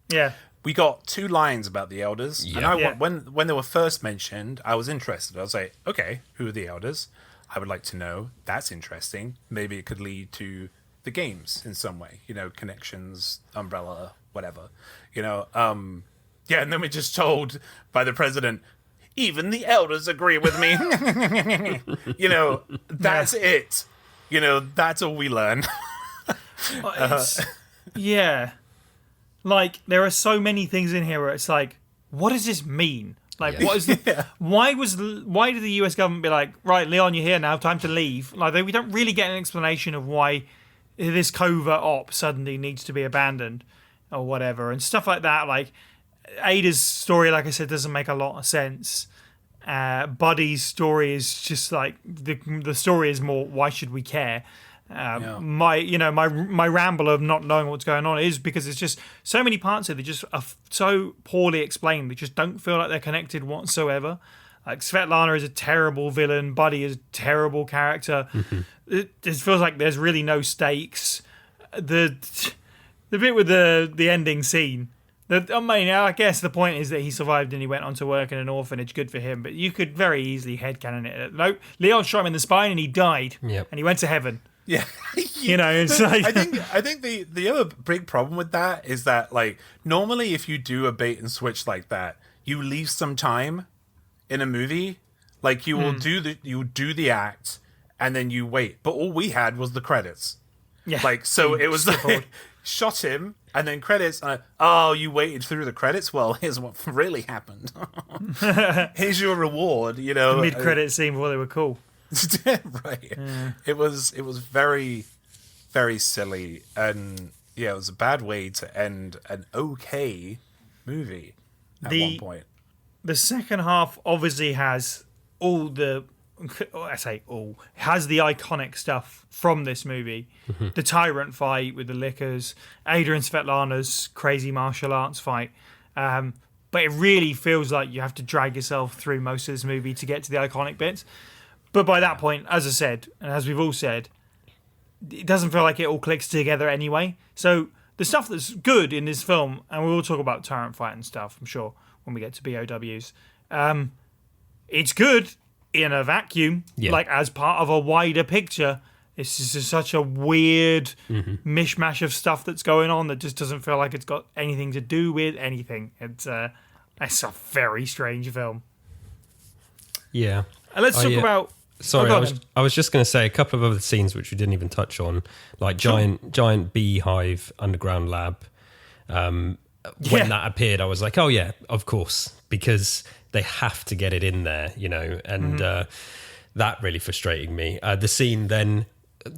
Yeah. We got 2 lines about the elders, and when they were first mentioned, I was interested. I was like, okay, who are the elders? I would like to know. That's interesting. Maybe it could lead to the games in some way, connections, Umbrella, whatever, and then we're just told by the president, even the elders agree with me. That's it. That's all we learn. Like, there are so many things in here where it's like, what does this mean? Like, what is why did the US government be like, right, Leon, you're here now, time to leave? Like, we don't really get an explanation of why this covert op suddenly needs to be abandoned or whatever, and stuff like that. Like, Ada's story, like I said, doesn't make a lot of sense. Buddy's story is just like, the story is more, why should we care? My ramble of not knowing what's going on is because it's just so many parts of it just are so poorly explained. They just don't feel like they're connected whatsoever. Like, Svetlana is a terrible villain. Buddy is a terrible character. It feels like there's really no stakes. The bit with the ending scene. I guess the point is that he survived and he went on to work in an orphanage. Good for him. But you could very easily headcanon it. Nope, Leon shot him in the spine and he died. Yep. And he went to heaven. Yeah. It's like... I think the other big problem with that is that, like, normally if you do a bait and switch like that, you leave some time in a movie. Like, you will do the act and then you wait. But all we had was the credits. Yeah. Like, so it was like, shot him and then credits. You waited through the credits? Well, here's what really happened. Here's your reward, The mid-credit scene before they were cool. Right. Yeah. It was very, very silly, and it was a bad way to end an okay movie at one point. The second half obviously has all the has the iconic stuff from this movie. The tyrant fight with the liquors, Ada and Svetlana's crazy martial arts fight. But it really feels like you have to drag yourself through most of this movie to get to the iconic bits. But by that point, as I said, and as we've all said, it doesn't feel like it all clicks together anyway. So the stuff that's good in this film, and we will talk about tyrant fight and stuff, I'm sure, when we get to BOWs, it's good in a vacuum, like as part of a wider picture. It's just such a weird mishmash of stuff that's going on that just doesn't feel like it's got anything to do with anything. It's a very strange film. Yeah. And let's talk about... Sorry, Oh, go on. I was just going to say a couple of other scenes which we didn't even touch on, like giant beehive underground lab. When that appeared, I was like, oh yeah, of course, because they have to get it in there, and that really frustrating me. The scene then,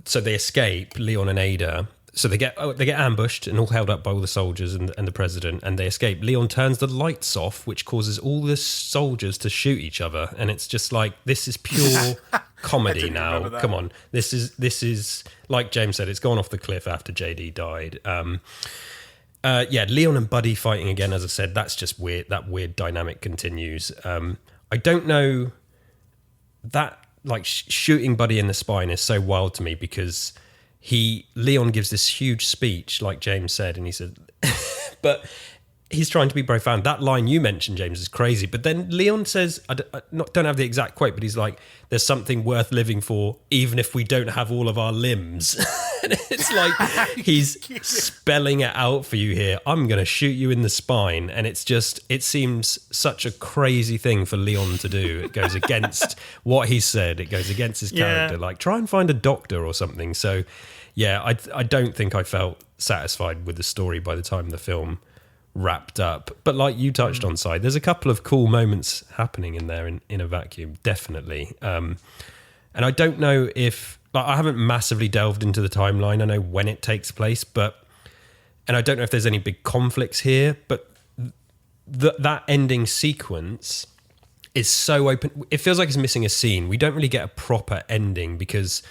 so they escape, Leon and Ada. So they get ambushed and all held up by all the soldiers and the president, and they escape. Leon turns the lights off, which causes all the soldiers to shoot each other, and it's just like, this is pure comedy now. Come on, this is like James said, it's gone off the cliff after JD died. Leon and Buddy fighting again, as I said, that's just weird. That weird dynamic continues. I don't know that shooting Buddy in the spine is so wild to me because Leon gives this huge speech, like James said, and he said, but he's trying to be profound. That line you mentioned, James, is crazy. But then Leon says, I don't have the exact quote, but he's like, there's something worth living for, even if we don't have all of our limbs. And it's like, he's spelling it out for you here. I'm going to shoot you in the spine. And it seems such a crazy thing for Leon to do. It goes against what he said. It goes against his character. Like, try and find a doctor or something. So, yeah, I don't think I felt satisfied with the story by the time the film wrapped up. But like you touched on, Si, there's a couple of cool moments happening in there in a vacuum, definitely. And I don't know if... I haven't massively delved into the timeline. I know when it takes place, and I don't know if there's any big conflicts here, but that ending sequence is so open. It feels like it's missing a scene. We don't really get a proper ending because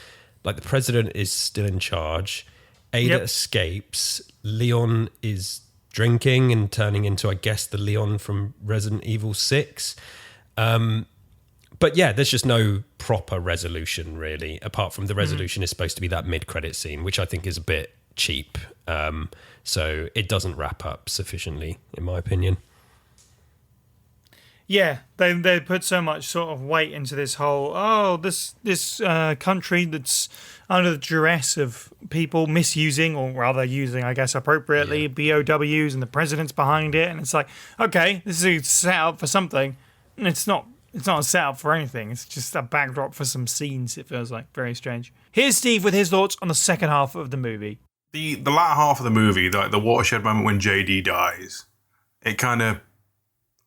the president is still in charge. Ada escapes. Leon is drinking and turning into, I guess, the Leon from Resident Evil 6. But yeah, there's just no proper resolution, really, apart from the resolution is supposed to be that mid-credit scene, which I think is a bit cheap. So it doesn't wrap up sufficiently, in my opinion. Yeah, they put so much sort of weight into this whole, this country that's under the duress of people misusing, or rather using, I guess, appropriately, BOWs, and the president's behind it. And it's like, okay, this is a setup for something, and it's not a setup for anything. It's just a backdrop for some scenes, it feels like. Very strange. Here's Steve with his thoughts on the second half of the movie. The latter half of the movie, the watershed moment when JD dies, it kind of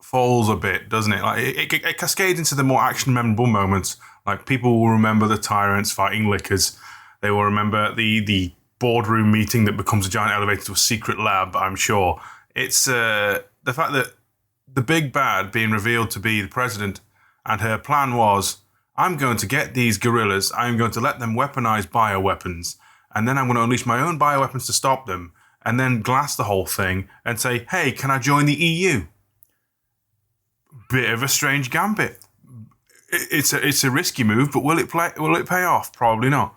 falls a bit, doesn't it? Like it cascades into the more action memorable moments. Like, people will remember the tyrants fighting lickers. They will remember the boardroom meeting that becomes a giant elevator to a secret lab, I'm sure. It's the fact that the big bad being revealed to be the president, and her plan was, I'm going to get these guerrillas, I'm going to let them weaponize bioweapons, and then I'm going to unleash my own bioweapons to stop them, and then glass the whole thing and say, hey, can I join the EU? Bit of a strange gambit. It's a risky move, but will it pay off? Probably not.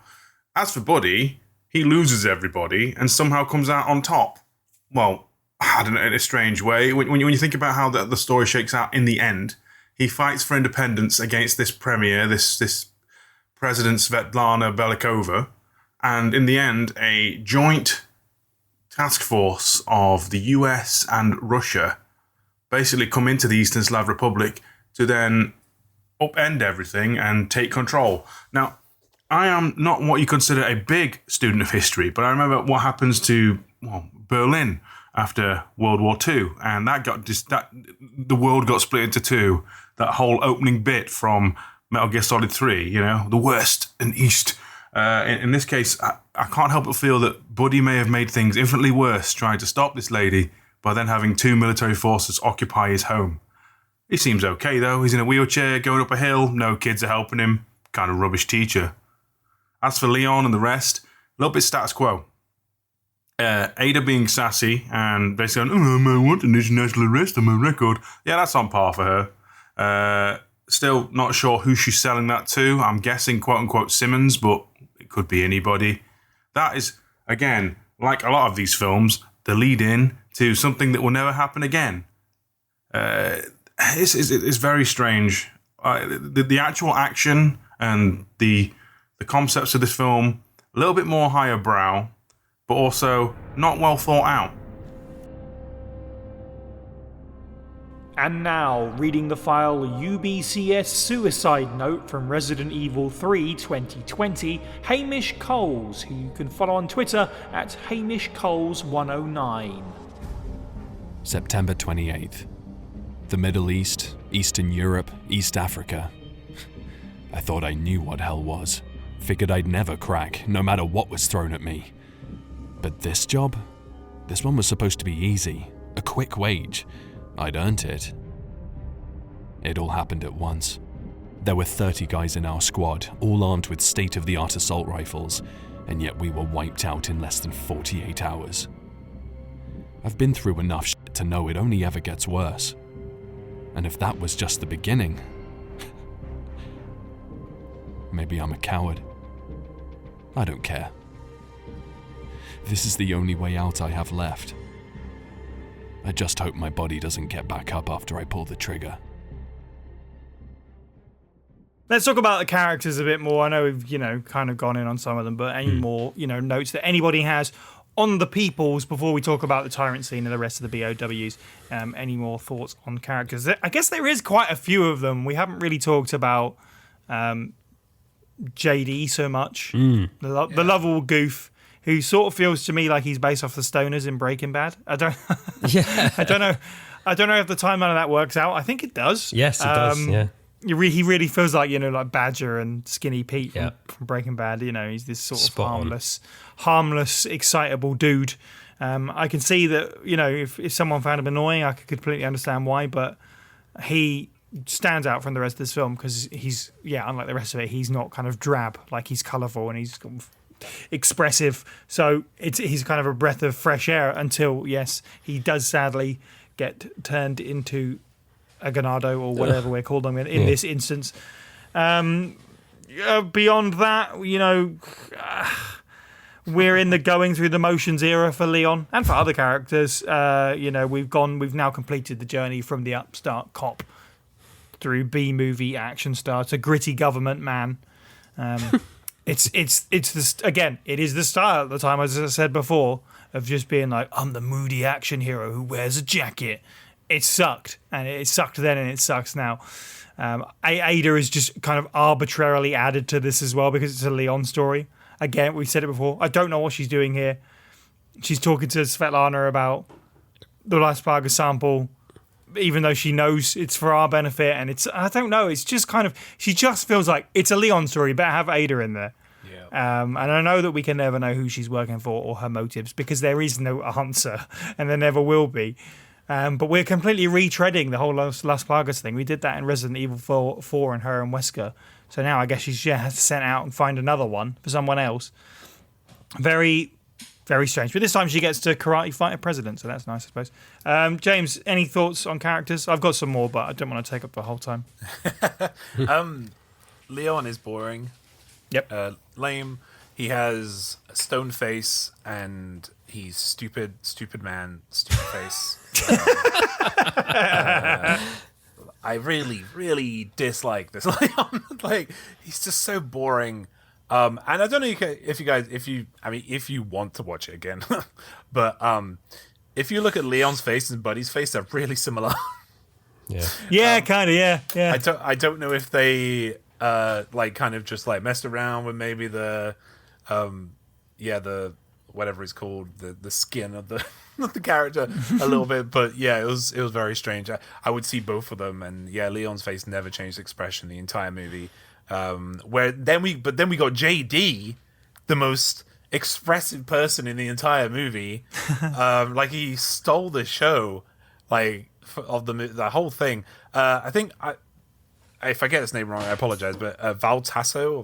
As for Buddy, he loses everybody and somehow comes out on top. Well, I don't know, in a strange way. When you think about how the story shakes out in the end, he fights for independence against this premier, this President Svetlana Belikova, and in the end, a joint task force of the US and Russia basically come into the Eastern Slav Republic to then upend everything and take control. Now, I am not what you consider a big student of history, but I remember what happens to Berlin after World War II, and the world got split into two. That whole opening bit from Metal Gear Solid 3, the West and East. In this case, I can't help but feel that Buddy may have made things infinitely worse trying to stop this lady by then having two military forces occupy his home. He seems okay, though. He's in a wheelchair, going up a hill, no kids are helping him. Kind of rubbish teacher. As for Leon and the rest, a little bit status quo. Ada being sassy and basically going, I want an international arrest on my record. Yeah, that's on par for her. Still not sure who she's selling that to. I'm guessing, quote-unquote, Simmons, but it could be anybody. That is, again, like a lot of these films, the lead-in to something that will never happen again. It's very strange. The actual action and the concepts of this film a little bit more higher brow, but also not well thought out. And now, reading the file UBCS Suicide Note from Resident Evil 3 2020, Hamish Coles, who you can follow on Twitter at HamishColes109. September 28th. The Middle East, Eastern Europe, East Africa. I thought I knew what hell was. Figured I'd never crack, no matter what was thrown at me. But this job? This one was supposed to be easy. A quick wage. I'd earned it. It all happened at once. There were 30 guys in our squad, all armed with state-of-the-art assault rifles, and yet we were wiped out in less than 48 hours. I've been through enough shit to know it only ever gets worse. And if that was just the beginning, maybe I'm a coward. I don't care. This is the only way out I have left. I just hope my body doesn't get back up after I pull the trigger. Let's talk about the characters a bit more. I know we've, kind of gone in on some of them, but any more, notes that anybody has on the peoples before we talk about the tyrant scene and the rest of the BOWs? Any more thoughts on characters? I guess there is quite a few of them. We haven't really talked about JD so much. The lovable goof, who sort of feels to me like he's based off the stoners in Breaking Bad. I don't know if the timeline of that works out. I think it does. Yes, it does. Yeah. He really feels like, like Badger and Skinny Pete from Breaking Bad. He's this sort of harmless, excitable dude. I can see that, if someone found him annoying, I could completely understand why, but he stands out from the rest of this film because he's, unlike the rest of it, he's not kind of drab. Like, he's colourful and he's expressive. So he's kind of a breath of fresh air until, yes, he does sadly get turned into a Ganado or whatever we're called them in this instance. Beyond that, we're in the going through the motions era for Leon and for other characters. We've now completed the journey from the upstart cop through B-movie action star to gritty government man. It is the style at the time, as I said before, of just being like, I'm the moody action hero who wears a jacket. It sucked, and it sucked then, and it sucks now. Ada is just kind of arbitrarily added to this as well because it's a Leon story. Again, we've said it before. I don't know what she's doing here. She's talking to Svetlana about the Las Plagas sample, even though she knows it's for our benefit, and I don't know. It's just kind of, she just feels like it's a Leon story. Better have Ada in there. Yeah. And I know that we can never know who she's working for or her motives because there is no answer, and there never will be. But we're completely retreading the whole Las Plagas thing. We did that in Resident Evil 4 and her and Wesker. So now I guess she has to send out and find another one for someone else. Very, very strange. But this time she gets to karate fight a president, so that's nice, I suppose. James, any thoughts on characters? I've got some more, but I don't want to take up the whole time. Leon is boring. Yep. Lame. He has a stone face and he's stupid man, stupid face. I really, really dislike this Leon. Like, he's just so boring. And I don't know if you want to watch it again, but if you look at Leon's face and Buddy's face, they're really similar. Yeah, kind of, yeah. I don't know if they kind of just like messed around with maybe the whatever it's called, the skin of the the character a little bit, but yeah, it was very strange. I would see both of them, and yeah, Leon's face never changed expression the entire movie. Then we got JD, the most expressive person in the entire movie. Like, he stole the show, like, of the whole thing. I think if I get his name wrong, I apologize, but Valtaso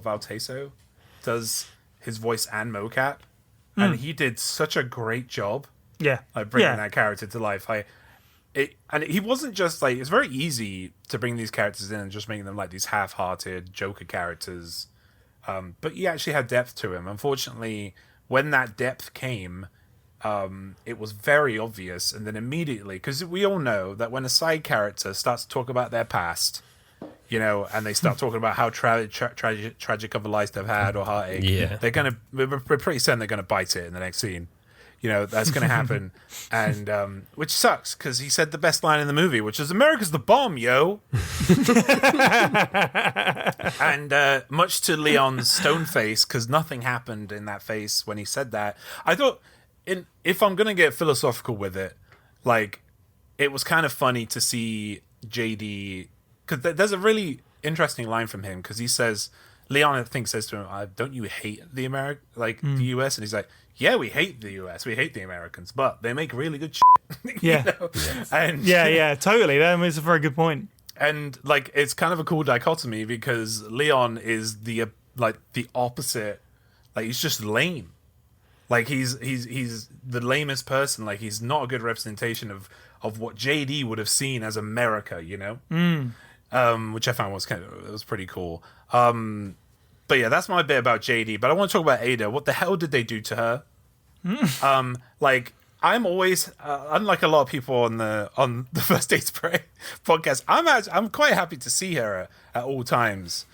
does his voice and mocap, and he did such a great job. Yeah, like bringing that character to life. And he wasn't just like, it's very easy to bring these characters in and just making them like these half-hearted Joker characters, but he actually had depth to him. Unfortunately, when that depth came, it was very obvious, and then immediately, because we all know that when a side character starts to talk about their past, you know, and they start talking about how tragic of a life they've had or heartache, we're pretty certain they're gonna bite it in the next scene. You know, that's going to happen. And which sucks, because he said the best line in the movie, which is, America's the bomb, yo. And much to Leon's stone face, because nothing happened in that face when he said that, I thought, if I'm going to get philosophical with it, like, it was kind of funny to see JD, because there's a really interesting line from him, because he says, Leon, I think, says to him, don't you hate the the US? And he's like, yeah, we hate the US, we hate the Americans, but they make really good shit. Yeah. You know? And yeah, totally. That is a very good point. And like, it's kind of a cool dichotomy, because Leon is the opposite. Like, he's just lame. Like, he's the lamest person. Like, he's not a good representation of what JD would have seen as America, you know? Which I found was pretty cool. But yeah, that's my bit about JD. But I want to talk about Ada. What the hell did they do to her? Like, I'm always, unlike a lot of people on the First Date Spray podcast, I'm quite happy to see her at all times,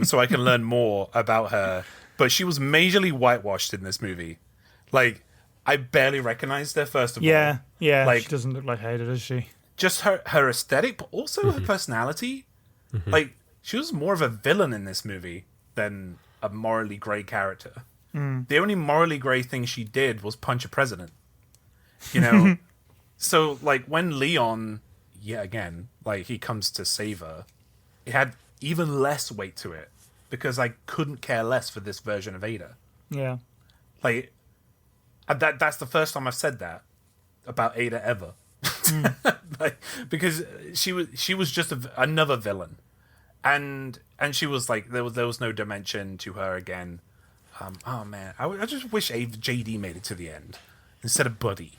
so I can learn more about her. But she was majorly whitewashed in this movie. Like, I barely recognized her, first of all. Yeah. Like, she doesn't look like Ada, does she? Just her aesthetic, but also her personality. Like, she was more of a villain in this movie than a morally grey character. The only morally grey thing she did was punch a president. You know? So, like, when Leon, yet again, like, he comes to save her, it had even less weight to it, because I couldn't care less for this version of Ada. Yeah. Like, that's the first time I've said that about Ada ever. Like, because she was just another villain. And she was like, there was no dimension to her again. Oh man, I just wish JD made it to the end instead of Buddy.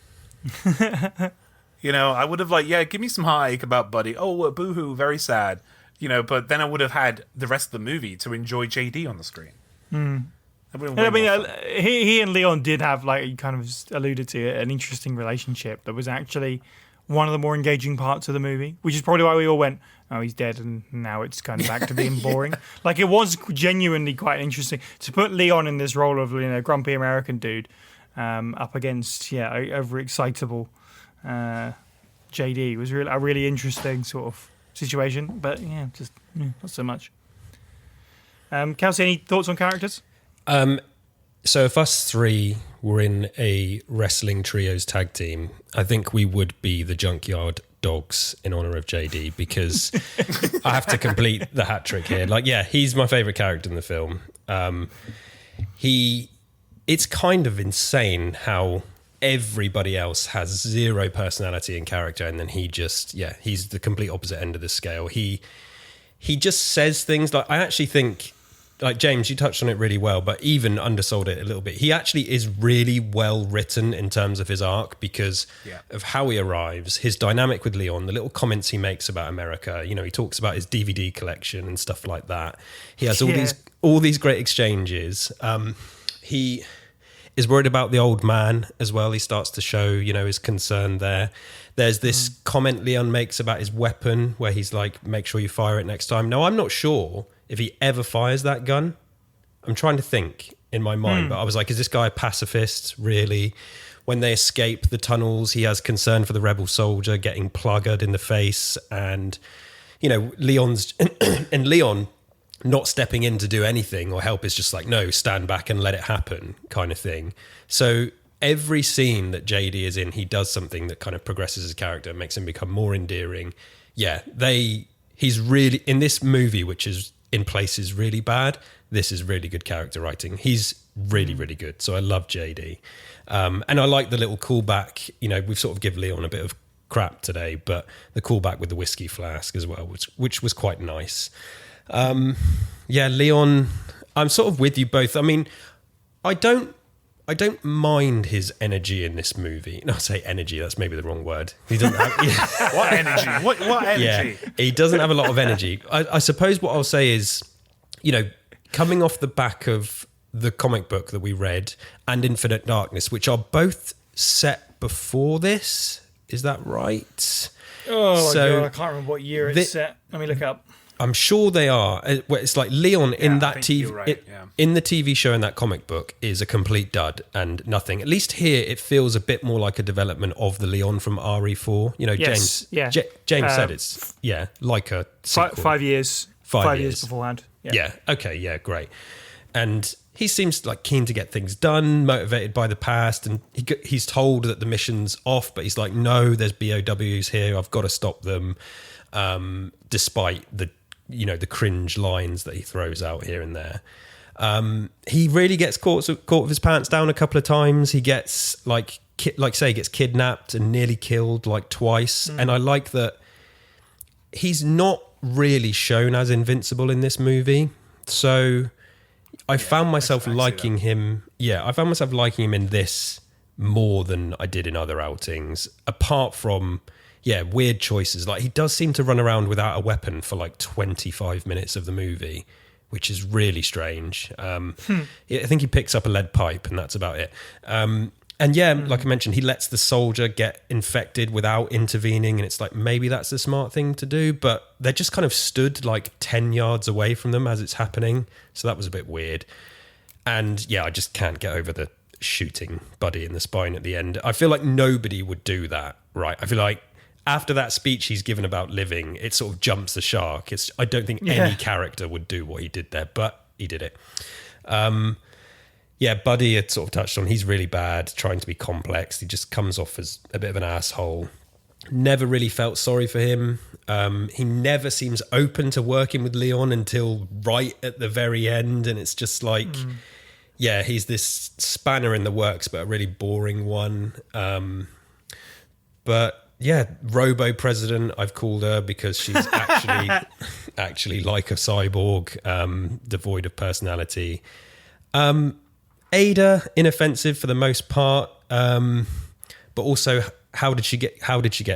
You know, I would have give me some heartache about Buddy. Oh, boohoo, very sad. You know, but then I would have had the rest of the movie to enjoy JD on the screen. I mean, he and Leon did have, like you kind of alluded to, an interesting relationship that was actually one of the more engaging parts of the movie, which is probably why we all went, oh, he's dead, and now it's kind of back to being boring. Like, it was genuinely quite interesting to put Leon in this role of, you know, grumpy American dude up against, overexcitable JD was really a really interesting sort of situation, but just not so much. Kelsey, any thoughts on characters? So if us three were in a wrestling trios tag team, I think we would be the Junkyard Dogs in honor of JD, because I have to complete the hat trick here. Like, yeah, he's my favorite character in the film. It's kind of insane how everybody else has zero personality and character, and then he's the complete opposite end of the scale. He just says things like, I actually think, like, James, you touched on it really well, but even undersold it a little bit. He actually is really well written in terms of his arc, because of how he arrives, his dynamic with Leon, the little comments he makes about America. You know, he talks about his DVD collection and stuff like that. He has all these great exchanges. He is worried about the old man as well. He starts to show, you know, his concern there. There's this comment Leon makes about his weapon, where he's like, make sure you fire it next time. Now, I'm not sure if he ever fires that gun. I'm trying to think in my mind, but I was like, is this guy a pacifist, really? When they escape the tunnels, he has concern for the rebel soldier getting pluggered in the face, and, you know, Leon not stepping in to do anything or help is just like, no, stand back and let it happen kind of thing. So every scene that JD is in, he does something that kind of progresses his character, makes him become more endearing. Yeah, he's really, in this movie, which is in places really bad, this is really good character writing. He's really, really good. So I love JD. And I like the little callback. You know, we've sort of given Leon a bit of crap today, but the callback with the whiskey flask as well, which was quite nice. Leon, I'm sort of with you both. I mean, I don't mind his energy in this movie. No, I say energy, that's maybe the wrong word. He doesn't have What energy? What energy? Yeah, he doesn't have a lot of energy. I suppose what I'll say is, you know, coming off the back of the comic book that we read and Infinite Darkness, which are both set before this, is that right? Oh, my God, I can't remember what year it's set. Let me look up. I'm sure they are. Where it's like Leon in I that think TV, you're right, yeah. in the TV show and that comic book is a complete dud and nothing. At least here, it feels a bit more like a development of the Leon from RE4. You know, Yes, James said it's like a sequel. 5 years. 5 years beforehand. Yeah. Okay. Yeah. Great. And he seems like keen to get things done, motivated by the past, and he's told that the mission's off, but he's like, no, there's BOWs here. I've got to stop them. Despite the cringe lines that he throws out here and there. He really gets caught with his pants down a couple of times. He gets gets kidnapped and nearly killed like twice. And I like that he's not really shown as invincible in this movie. So I found myself liking him. Yeah, I found myself liking him in this more than I did in other outings, apart from weird choices. Like, he does seem to run around without a weapon for like 25 minutes of the movie, which is really strange. I think he picks up a lead pipe and that's about it. Like I mentioned, he lets the soldier get infected without intervening, and it's like, maybe that's the smart thing to do, but they're just kind of stood like 10 yards away from them as it's happening. So that was a bit weird. And I just can't get over the shooting Buddy in the spine at the end. I feel like nobody would do that, right? I feel like after that speech he's given about living, it sort of jumps the shark. I don't think any character would do what he did there, but he did it. Buddy had sort of touched on, he's really bad, trying to be complex. He just comes off as a bit of an asshole. Never really felt sorry for him. He never seems open to working with Leon until right at the very end, and it's just like, he's this spanner in the works, but a really boring one. Robo President, I've called her, because she's actually like a cyborg, devoid of personality. Ada, inoffensive for the most part, but also how did she get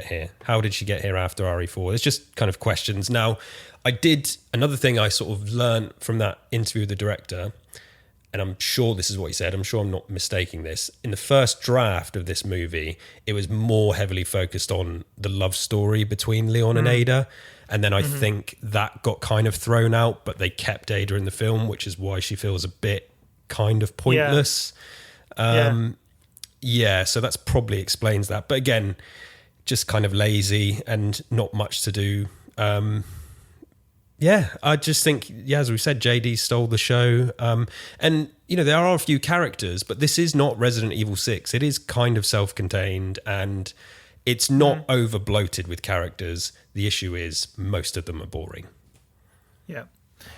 here? How did she get here after RE4? It's just kind of questions. Now, another thing I sort of learned from that interview with the director, and I'm sure this is what he said, I'm sure I'm not mistaking this. In the first draft of this movie, it was more heavily focused on the love story between Leon and Ada. And then I think that got kind of thrown out, but they kept Ada in the film, which is why she feels a bit kind of pointless. So that's probably explains that. But again, just kind of lazy and not much to do. I just think, as we said, JD stole the show. And, there are a few characters, but this is not Resident Evil 6. It is kind of self-contained, and it's not over-bloated with characters. The issue is most of them are boring.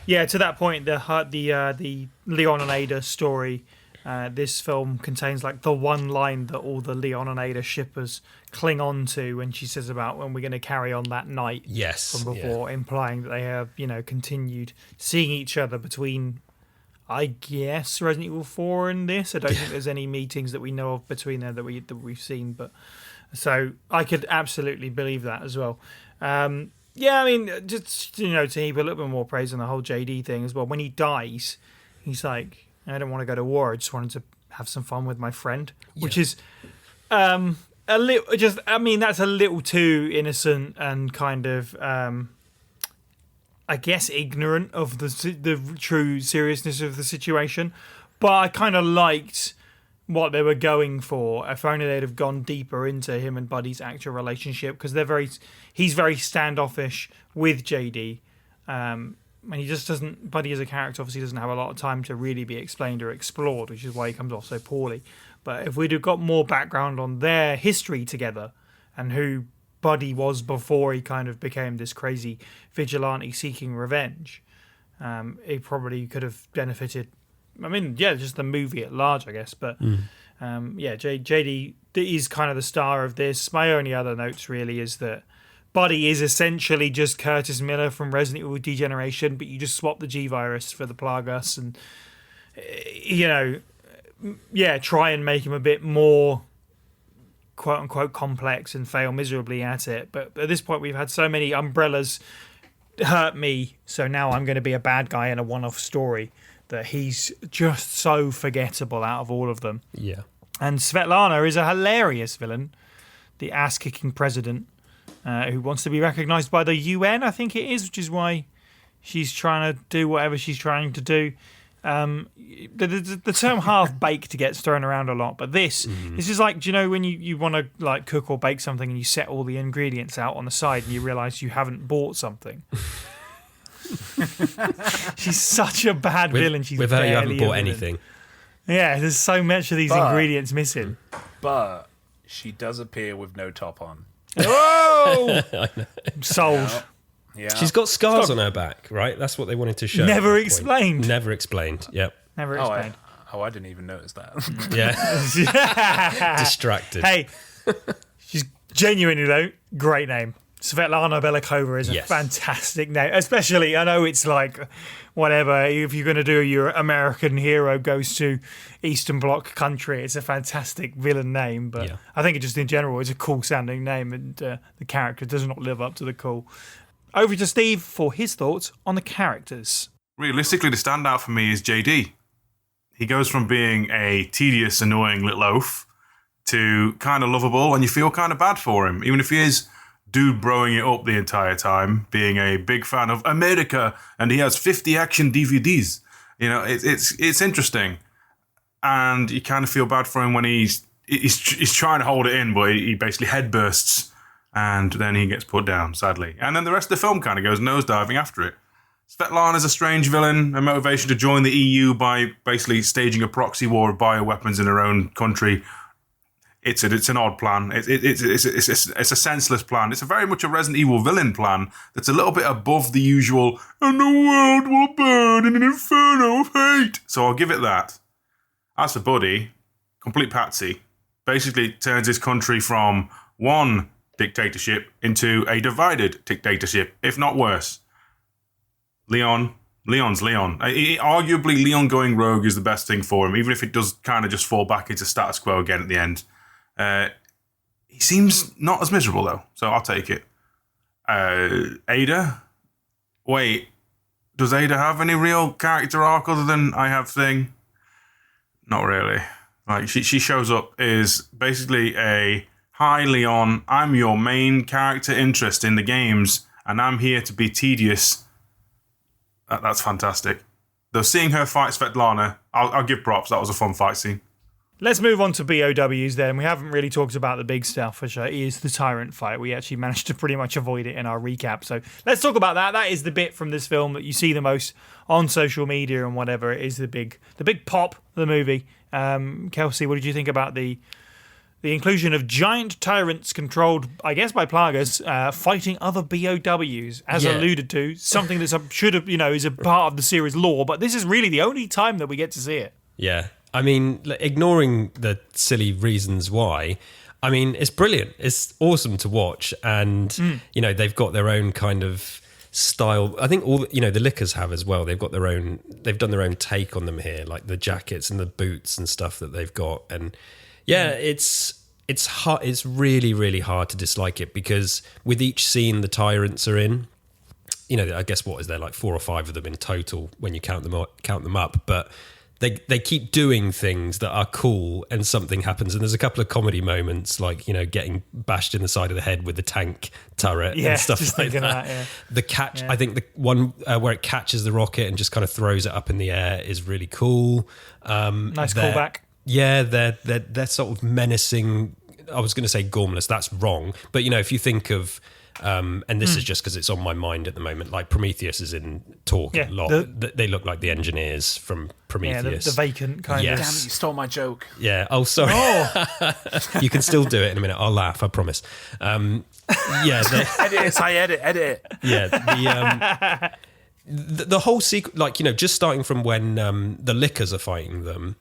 Yeah, to that point, the Leon and Ada story, this film contains like the one line that all the Leon and Ada shippers cling on to when she says about when we're going to carry on that night from before, implying that they have, continued seeing each other between, I guess, Resident Evil 4 and this. I don't think there's any meetings that we know of between there that we've seen, but so I could absolutely believe that as well. Just, to heap a little bit more praise on the whole JD thing as well. When he dies, he's like, I don't want to go to war. I just wanted to have some fun with my friend, which is a little, that's a little too innocent and kind of, I guess, ignorant of the true seriousness of the situation. But I kind of liked what they were going for. If only they'd have gone deeper into him and Buddy's actual relationship, because he's very standoffish with JD, and he just doesn't. Buddy as a character obviously doesn't have a lot of time to really be explained or explored, which is why he comes off so poorly. But if we'd have got more background on their history together and who Buddy was before he kind of became this crazy vigilante seeking revenge, it probably could have benefited. Just the movie at large, I guess. But JD is kind of the star of this. My only other notes really is that Buddy is essentially just Curtis Miller from Resident Evil Degeneration, but you just swap the G-Virus for the Plagas and, try and make him a bit more quote-unquote complex and fail miserably at it. But at this point, we've had so many umbrellas hurt me, so now I'm going to be a bad guy in a one-off story, that he's just so forgettable out of all of them. Yeah. And Svetlana is a hilarious villain, the ass-kicking president, who wants to be recognised by the UN, I think it is, which is why she's trying to do whatever she's trying to do. The term half-baked gets thrown around a lot, but this is like, do you know when you want to like cook or bake something and you set all the ingredients out on the side and you realise you haven't bought something? She's such a bad villain. She's with her, you haven't barely bought a villain. anything. Yeah, there's so much of these ingredients missing. But she does appear with no top on. Whoa! Sold. Yeah. She's got scars on her back, right? That's what they wanted to show. Never at that explained. point. Never explained. Yep. Never explained. I didn't even notice that. Yeah. Distracted. Hey, she's genuinely though great name. Svetlana Belikova is a fantastic name, especially I know it's like whatever if you're going to do your American hero goes to Eastern Bloc country, it's a fantastic villain name, but I think it just in general is a cool sounding name, and the character does not live up to the cool. Over to Steve for his thoughts on the characters. Realistically, the standout for me is JD. He goes from being a tedious, annoying little oaf to kind of lovable, and you feel kind of bad for him, even if he is dude broing it up the entire time, being a big fan of America, and he has 50 action DVDs. You know, it's interesting, and you kind of feel bad for him when he's trying to hold it in, but he basically headbursts, and then he gets put down, sadly. And then the rest of the film kind of goes nosediving after it. Svetlana's a strange villain, a motivation to join the EU by basically staging a proxy war of bioweapons in her own country. It's an odd plan. It's a senseless plan. It's very much a Resident Evil villain plan that's a little bit above the usual, and the world will burn in an inferno of hate. So I'll give it that. As for Buddy, complete patsy, basically turns his country from one dictatorship into a divided dictatorship, if not worse. Leon's Leon. Arguably, Leon going rogue is the best thing for him, even if it does kind of just fall back into status quo again at the end. He seems not as miserable, though, so I'll take it. Ada? Wait, does Ada have any real character arc other than I have thing? Not really. Like, she shows up as basically a, hi, Leon, I'm your main character interest in the games, and I'm here to be tedious. That's fantastic. Though seeing her fight Svetlana, I'll give props. That was a fun fight scene. Let's move on to BOWs then. We haven't really talked about the big stuff, which is the Tyrant fight. We actually managed to pretty much avoid it in our recap. So let's talk about that. That is the bit from this film that you see the most on social media and whatever. It is the big pop of the movie. Kelsey, what did you think about the inclusion of giant tyrants controlled, I guess, by Plagas, fighting other BOWs, as alluded to, something that should have, is a part of the series lore, but this is really the only time that we get to see it. Yeah. I mean, ignoring the silly reasons why, I mean, it's brilliant. It's awesome to watch. And, they've got their own kind of style. I think all, the Lickers have as well. They've done their own take on them here, like the jackets and the boots and stuff that they've got. And it's hard. It's really, really hard to dislike it because with each scene the tyrants are in, I guess what is there, like 4 or 5 of them in total when you count them up, but they keep doing things that are cool and something happens. And there's a couple of comedy moments like, getting bashed in the side of the head with the tank turret and stuff like that. The catch, I think the one where it catches the rocket and just kind of throws it up in the air is really cool. Nice callback. Yeah, they're sort of menacing. I was going to say gormless. That's wrong. But, if you think of... and this is just because it's on my mind at the moment. Like Prometheus is in talk a lot. They look like the engineers from Prometheus. The vacant kind of. Damn it, you stole my joke. Yeah. Oh, sorry. You can still do it in a minute. I'll laugh. I promise. Edit it. I edit it. Yeah. The whole sequence, like just starting from when the Lickers are fighting them.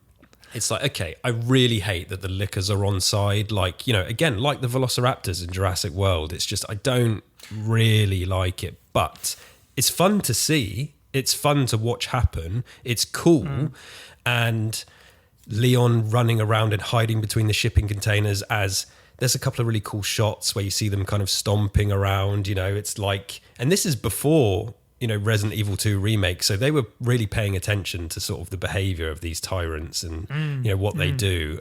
It's like, okay, I really hate that the Lickers are on side. Like, again, like the Velociraptors in Jurassic World. It's just, I don't really like it. But it's fun to see. It's fun to watch happen. It's cool. And Leon running around and hiding between the shipping containers as there's a couple of really cool shots where you see them kind of stomping around. It's like, and this is before... Resident Evil 2 remake. So they were really paying attention to sort of the behavior of these tyrants and, what they do.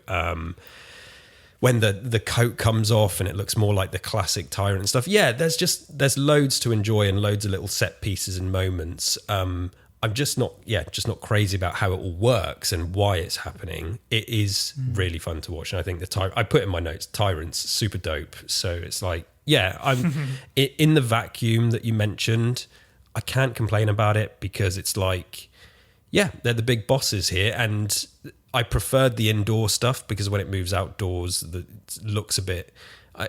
when the coat comes off and it looks more like the classic Tyrant and stuff. Yeah, there's loads to enjoy and loads of little set pieces and moments. I'm just not crazy about how it all works and why it's happening. It is really fun to watch, and I think I put in my notes, Tyrant's super dope. So it's like, yeah, I'm in the vacuum that you mentioned. I can't complain about it because it's like, yeah, they're the big bosses here, and I preferred the indoor stuff because when it moves outdoors, it looks a bit.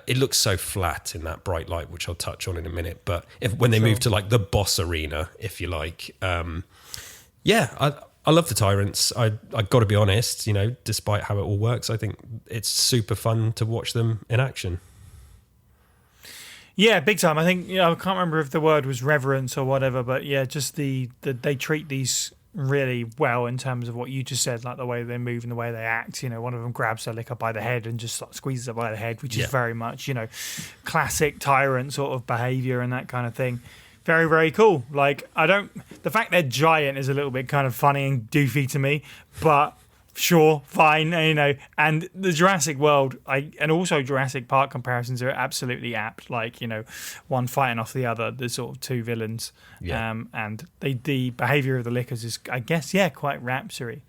It looks so flat in that bright light, which I'll touch on in a minute. But when they move to like the boss arena, if you like, yeah, I love the Tyrants. I got to be honest, despite how it all works, I think it's super fun to watch them in action. Yeah, big time. I think I can't remember if the word was reverence or whatever, but yeah, just the they treat these really well in terms of what you just said, like the way they move and the way they act. One of them grabs a licker by the head and just like squeezes it by the head, which is very much classic Tyrant sort of behavior and that kind of thing. Very, very cool. Like, the fact they're giant is a little bit kind of funny and doofy to me, but sure, fine, and the Jurassic World and also Jurassic Park comparisons are absolutely apt, like, one fighting off the other, the sort of two villains. And the behavior of the lickers is, I guess, quite rapsory.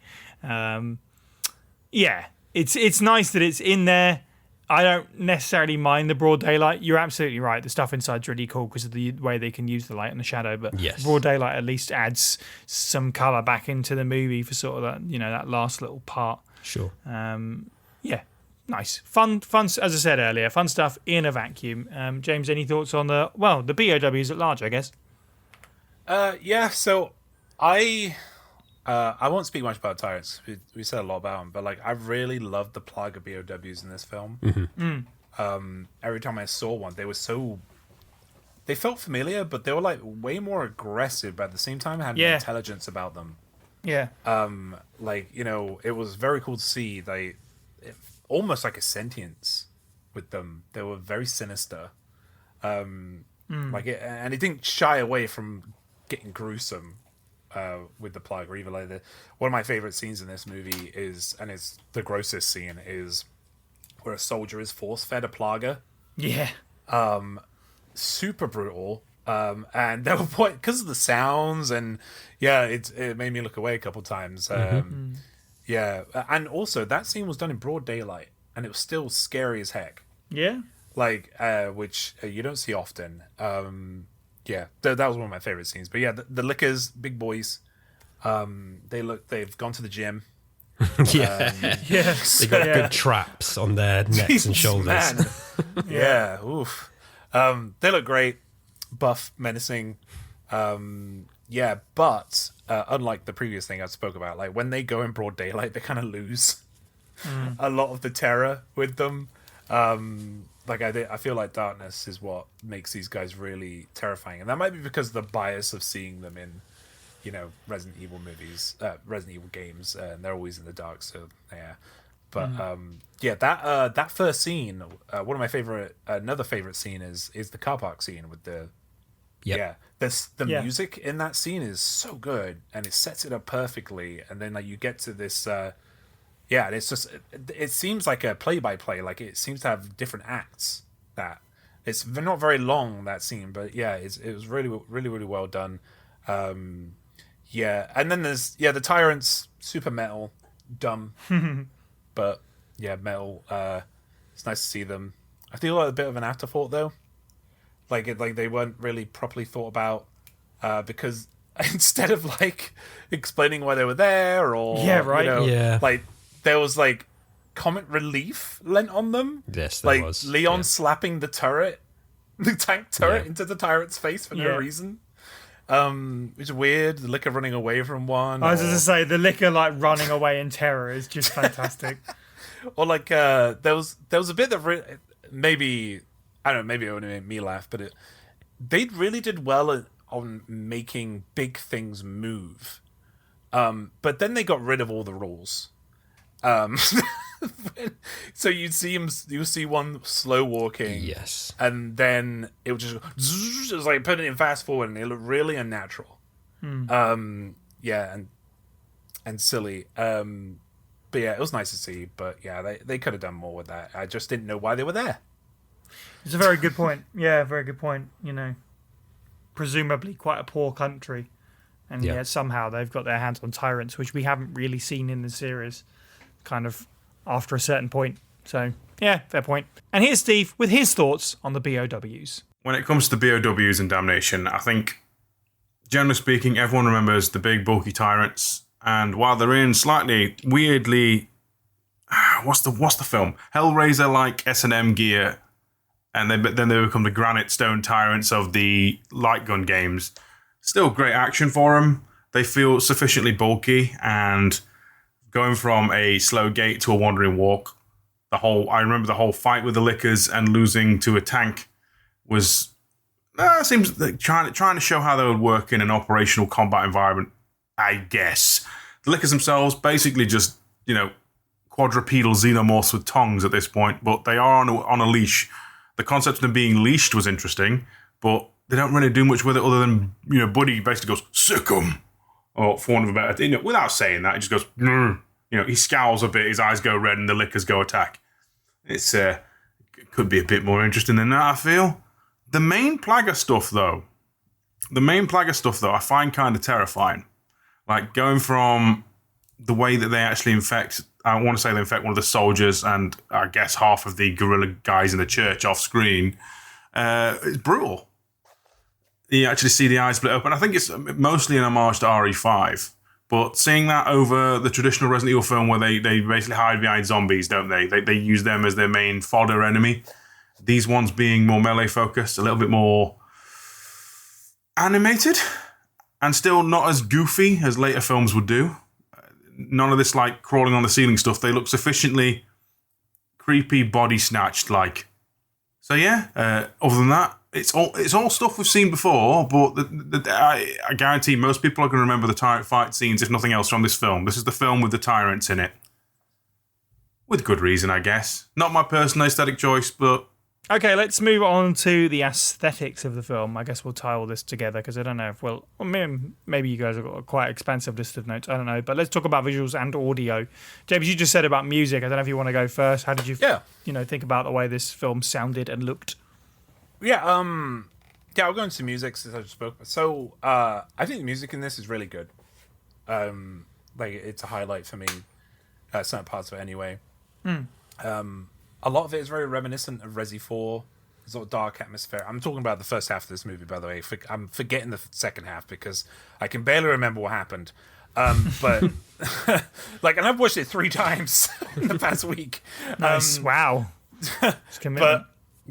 It's nice that it's in there. I don't necessarily mind the broad daylight. You're absolutely right. The stuff inside's really cool because of the way they can use the light and the shadow. But broad daylight at least adds some color back into the movie for sort of that, that last little part. Sure. Nice, fun. As I said earlier, fun stuff in a vacuum. James, any thoughts on the BOWs at large? I guess. So I won't speak much about Tyrants. We said a lot about them, but like I really loved the plague of BOWs in this film. Mm-hmm. Every time I saw one, they felt familiar, but they were like way more aggressive, but at the same time had an intelligence about them. Yeah. It was very cool to see almost like a sentience with them. They were very sinister. And it didn't shy away from getting gruesome. With the plague, or even like one of my favorite scenes in this movie is, and it's the grossest scene, is where a soldier is force fed a plaga. Yeah. Super brutal. And there were because of the sounds, and it made me look away a couple times. Yeah, and also that scene was done in broad daylight, and it was still scary as heck. Yeah. Which you don't see often. That was one of my favorite scenes. But yeah, the lickers, big boys. They've gone to the gym. They got good traps on their necks and shoulders. Man. Oof. They look great, buff, menacing. But unlike the previous thing I spoke about, like when they go in broad daylight, they kind of lose a lot of the terror with them. I feel like darkness is what makes these guys really terrifying, and that might be because of the bias of seeing them in, Resident Evil movies, Resident Evil games, and they're always in the dark. So yeah, but that first scene, one of my another favorite scene is the car park scene with the music in that scene is so good, and it sets it up perfectly, and then you get to this. It's just it seems like a play-by-play. Like it seems to have different acts. That it's not very long, that scene, but it was really, really, really well done. And then there's the Tyrants, super metal, dumb, but metal. It's nice to see them. I feel like a bit of an afterthought though. Like they weren't really properly thought about because instead of explaining why they were there or there was comic relief lent on them. Yes, there was. Leon slapping the tank turret into the Tyrant's face for no reason. Which is weird. The licker running away from one. I was going to say the licker running away in terror is just fantastic. Or there was a bit that maybe I don't know, maybe it would have made me laugh, but they really did well on making big things move. But then they got rid of all the rules. So you'd see one slow walking, yes, and then it would just put it in fast forward, and it looked really unnatural, and silly. But yeah, it was nice to see. But yeah, they could have done more with that. I just didn't know why they were there. It's a very good point. Yeah, very good point. You know, presumably quite a poor country, and Yeah. yet somehow they've got their hands on tyrants, which we haven't really seen in the series, kind of after a certain point. So yeah, fair point. And here's Steve with his thoughts on the BOWs. When it comes to BOWs and Damnation, I think, generally speaking, everyone remembers the big bulky tyrants. And while they're in slightly weirdly, what's the film? Hellraiser-like S&M gear, and then they become the granite stone tyrants of the light gun games. Still great action for them. They feel sufficiently bulky, and going from a slow gait to a wandering walk. I remember the whole fight with the Lickers and losing to a tank was seems like trying to show how they would work in an operational combat environment, I guess. The Lickers themselves basically just, quadrupedal xenomorphs with tongues at this point, but they are on a leash. The concept of them being leashed was interesting, but they don't really do much with it other than, Buddy basically goes, "Sick 'em," or for want of a better, without saying that, he just goes, "Grr." He scowls a bit, his eyes go red, and the Lickers go attack. It's could be a bit more interesting than that, I feel. The main Plaga stuff, though, I find kind of terrifying. Like, going from the way that they actually infect, I want to say they infect one of the soldiers and I guess half of the guerrilla guys in the church off screen, it's brutal. You actually see the eyes split open. I think it's mostly an homage to RE5. But seeing that over the traditional Resident Evil film where they basically hide behind zombies, don't they? They use them as their main fodder enemy. These ones being more melee focused, a little bit more animated, and still not as goofy as later films would do. None of this like crawling on the ceiling stuff. They look sufficiently creepy, body snatched like. So yeah, other than that, it's all stuff we've seen before, but I guarantee most people are going to remember the tyrant fight scenes, if nothing else, from this film. This is the film with the tyrants in it. With good reason, I guess. Not my personal aesthetic choice, but... Okay, let's move on to the aesthetics of the film. I guess we'll tie all this together because I don't know if maybe you guys have got a quite expansive list of notes. I don't know, but let's talk about visuals and audio. James, you just said about music. I don't know if you want to go first. How did you, think about the way this film sounded and looked? Yeah, I'll go into music since I just spoke. So, I think the music in this is really good. It's a highlight for me. Certain parts of it, anyway. A lot of it is very reminiscent of Resi 4. Sort of dark atmosphere. I'm talking about the first half of this movie, by the way. I'm forgetting the second half because I can barely remember what happened. But and I've watched it 3 times in the past week. Nice. Wow. But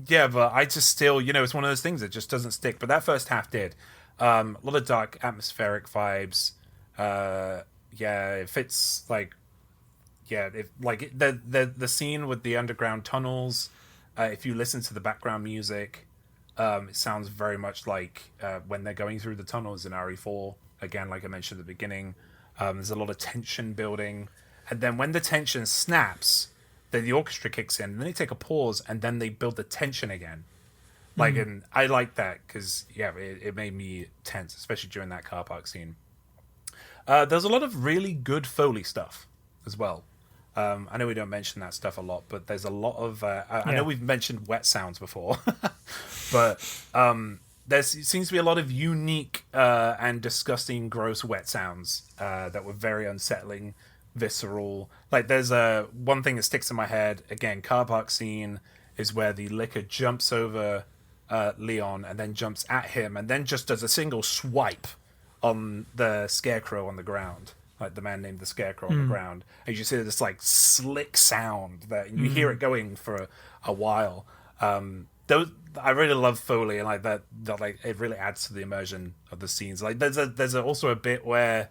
I just still, it's one of those things that just doesn't stick. But that first half did. A lot of dark atmospheric vibes. It fits the scene with the underground tunnels. If you listen to the background music, it sounds very much like when they're going through the tunnels in RE4. Again, like I mentioned at the beginning, there's a lot of tension building, and then when the tension snaps, then the orchestra kicks in, and then they take a pause, and then they build the tension again. And I like that because it made me tense, especially during that car park scene. There's a lot of really good Foley stuff as well. I know we don't mention that stuff a lot, but there's a lot of... I know we've mentioned wet sounds before, but there seems to be a lot of unique and disgusting, gross wet sounds that were very unsettling, visceral. Like, there's one thing that sticks in my head. Again, car park scene is where the Licker jumps over Leon and then jumps at him and then just does a single swipe on the scarecrow on the ground. Like the man named the Scarecrow on the ground, and you just hear this like slick sound that you hear it going for a while. I really love Foley, and like that like it really adds to the immersion of the scenes. Like there's also a bit where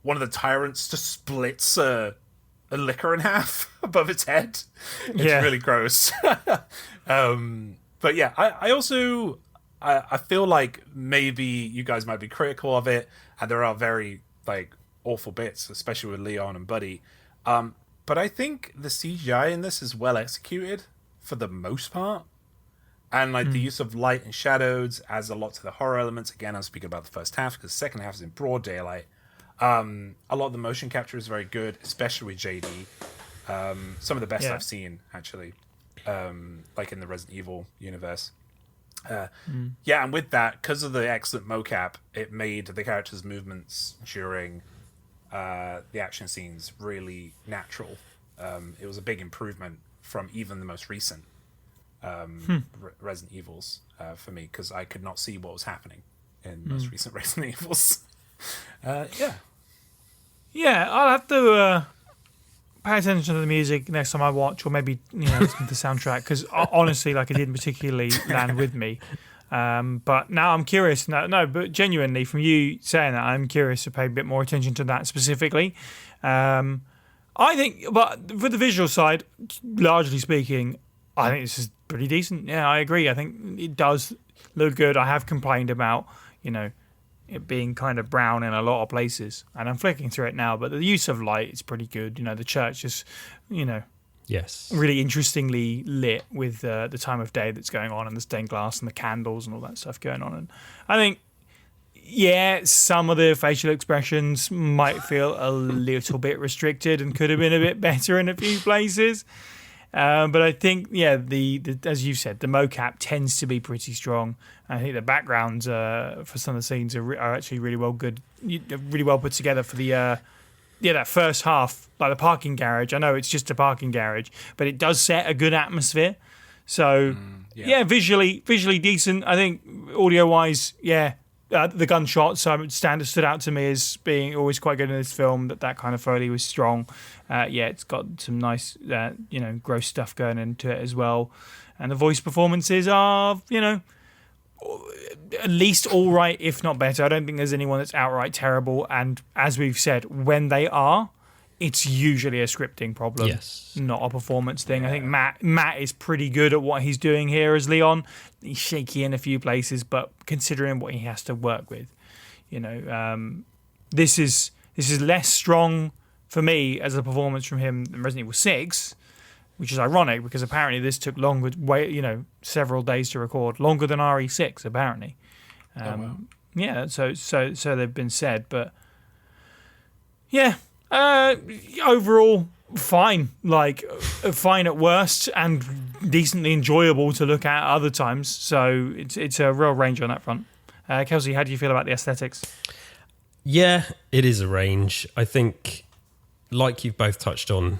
one of the tyrants just splits a Licker in half above its head. It's really gross. But yeah, I also feel like maybe you guys might be critical of it, and there are very like awful bits, especially with Leon and Buddy. But I think the CGI in this is well executed for the most part. And like the use of light and shadows adds a lot to the horror elements. Again, I'm speaking about the first half because the second half is in broad daylight. A lot of the motion capture is very good, especially with JD. Some of the best I've seen, actually, like in the Resident Evil universe. Yeah, and with that, because of the excellent mocap, it made the characters' movements during the action scenes really natural. It was a big improvement from even the most recent Resident Evils for me, because I could not see what was happening in the most recent Resident Evils. Yeah, I'll have to pay attention to the music next time I watch, or maybe listen to the soundtrack, because honestly, like, it didn't particularly land with me. But now I'm curious. But genuinely, from you saying that, I'm curious to pay a bit more attention to that specifically. I think, but for the visual side, largely speaking, I think this is pretty decent. Yeah, I agree. I think it does look good. I have complained about, it being kind of brown in a lot of places, and I'm flicking through it now, but the use of light is pretty good. The church is, Yes. really interestingly lit with the time of day that's going on, and the stained glass and the candles and all that stuff going on. And I think, some of the facial expressions might feel a little bit restricted and could have been a bit better in a few places. But I think, the as you said, the mocap tends to be pretty strong. I think the backgrounds for some of the scenes are actually really well put together for the that first half, like the parking garage. I know it's just a parking garage, but it does set a good atmosphere. So visually decent. I think audio wise, the gunshots stood out to me as being always quite good in this film. That kind of Foley was strong. It's got some nice, gross stuff going into it as well. And the voice performances are, at least all right, if not better. I don't think there's anyone that's outright terrible. And as we've said, when they are, it's usually a scripting problem, not a performance thing. I think Matt is pretty good at what he's doing here as Leon. He's shaky in a few places, but considering what he has to work with, this is less strong for me as a performance from him than Resident Evil 6, which is ironic because apparently this took longer, several days to record, longer than RE6 apparently. Yeah, so they've been said, but overall fine, fine at worst and decently enjoyable to look at other times. So it's a real range on that front. Kelsey, how do you feel about the aesthetics? Yeah, it is a range. I think, like you've both touched on,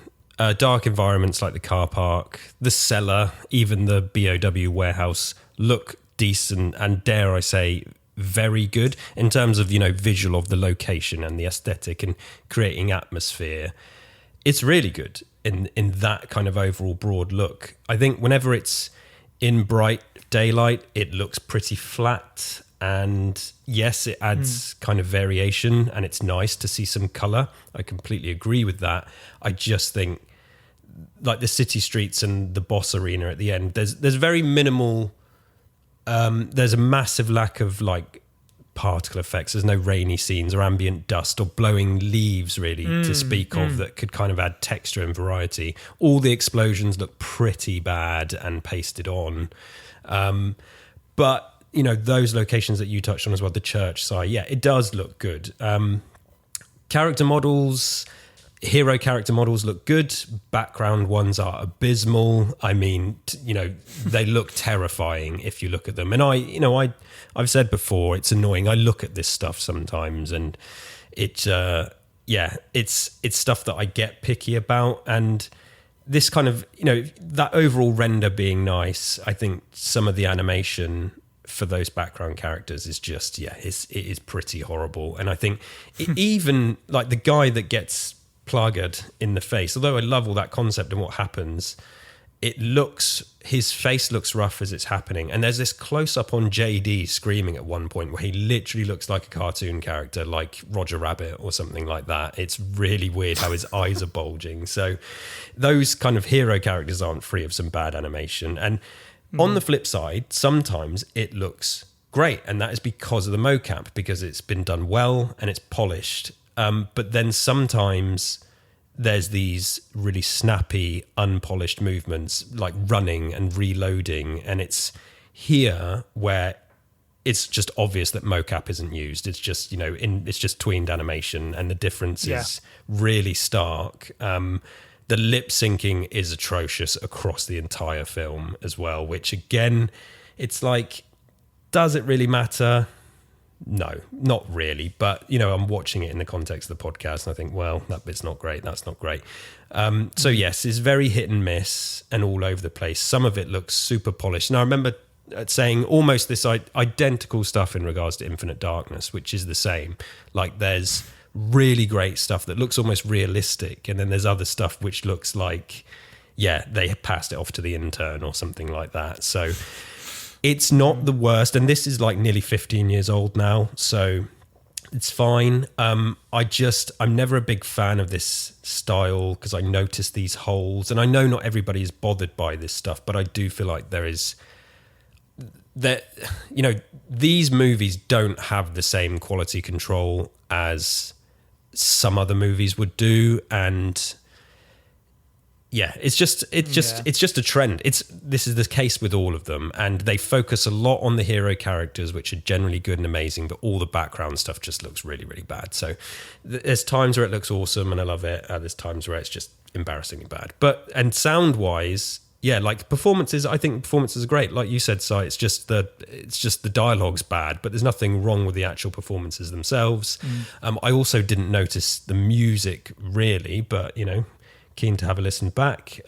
dark environments like the car park, the cellar, even the BOW warehouse look decent and, dare I say, very good in terms of, visual of the location and the aesthetic and creating atmosphere. It's really good in that kind of overall broad look. I think whenever it's in bright daylight, it looks pretty flat. And yes, it adds kind of variation and it's nice to see some colour. I completely agree with that. I just think like the city streets and the boss arena at the end, there's very minimal, there's a massive lack of particle effects. There's no rainy scenes or ambient dust or blowing leaves really to speak of that could kind of add texture and variety. All the explosions look pretty bad and pasted on. But those locations that you touched on as well, the church side, it does look good. Character models, hero character models look good. Background ones are abysmal. I mean, they look terrifying if you look at them. And I've said before, it's annoying. I look at this stuff sometimes and it's stuff that I get picky about. And this kind of, that overall render being nice, I think some of the animation for those background characters is just, it is pretty horrible. And I think even like the guy that gets plagued in the face, although I love all that concept and what happens, his face looks rough as it's happening. And there's this close up on JD screaming at one point where he literally looks like a cartoon character, like Roger Rabbit or something like that. It's really weird how his eyes are bulging. So those kind of hero characters aren't free of some bad animation. And on the flip side, sometimes it looks great. And that is because of the mocap, because it's been done well and it's polished. But then sometimes there's these really snappy, unpolished movements like running and reloading. And it's here where it's just obvious that mocap isn't used. It's just, it's just tweened animation, and the difference is really stark. The lip syncing is atrocious across the entire film as well, which again, it's like, does it really matter? No, not really. But, I'm watching it in the context of the podcast, and I think, well, that bit's not great. That's not great. So yes, it's very hit and miss and all over the place. Some of it looks super polished. And I remember saying almost this identical stuff in regards to Infinite Darkness, which is the same. Like, there's really great stuff that looks almost realistic, and then there's other stuff which looks like, they passed it off to the intern or something like that. So it's not the worst, and this is like nearly 15 years old now, so it's fine. I'm never a big fan of this style because I notice these holes, and I know not everybody is bothered by this stuff, but I do feel like these movies don't have the same quality control as some other movies would do, and it's just a trend. This is the case with all of them, and they focus a lot on the hero characters, which are generally good and amazing, but all the background stuff just looks really, really bad. So there's times where it looks awesome and I love it. There's times where it's just embarrassingly bad. And sound wise, like performances, I think performances are great. Like you said, Si, it's just the dialogue's bad, but there's nothing wrong with the actual performances themselves. I also didn't notice the music really, but keen to have a listen back.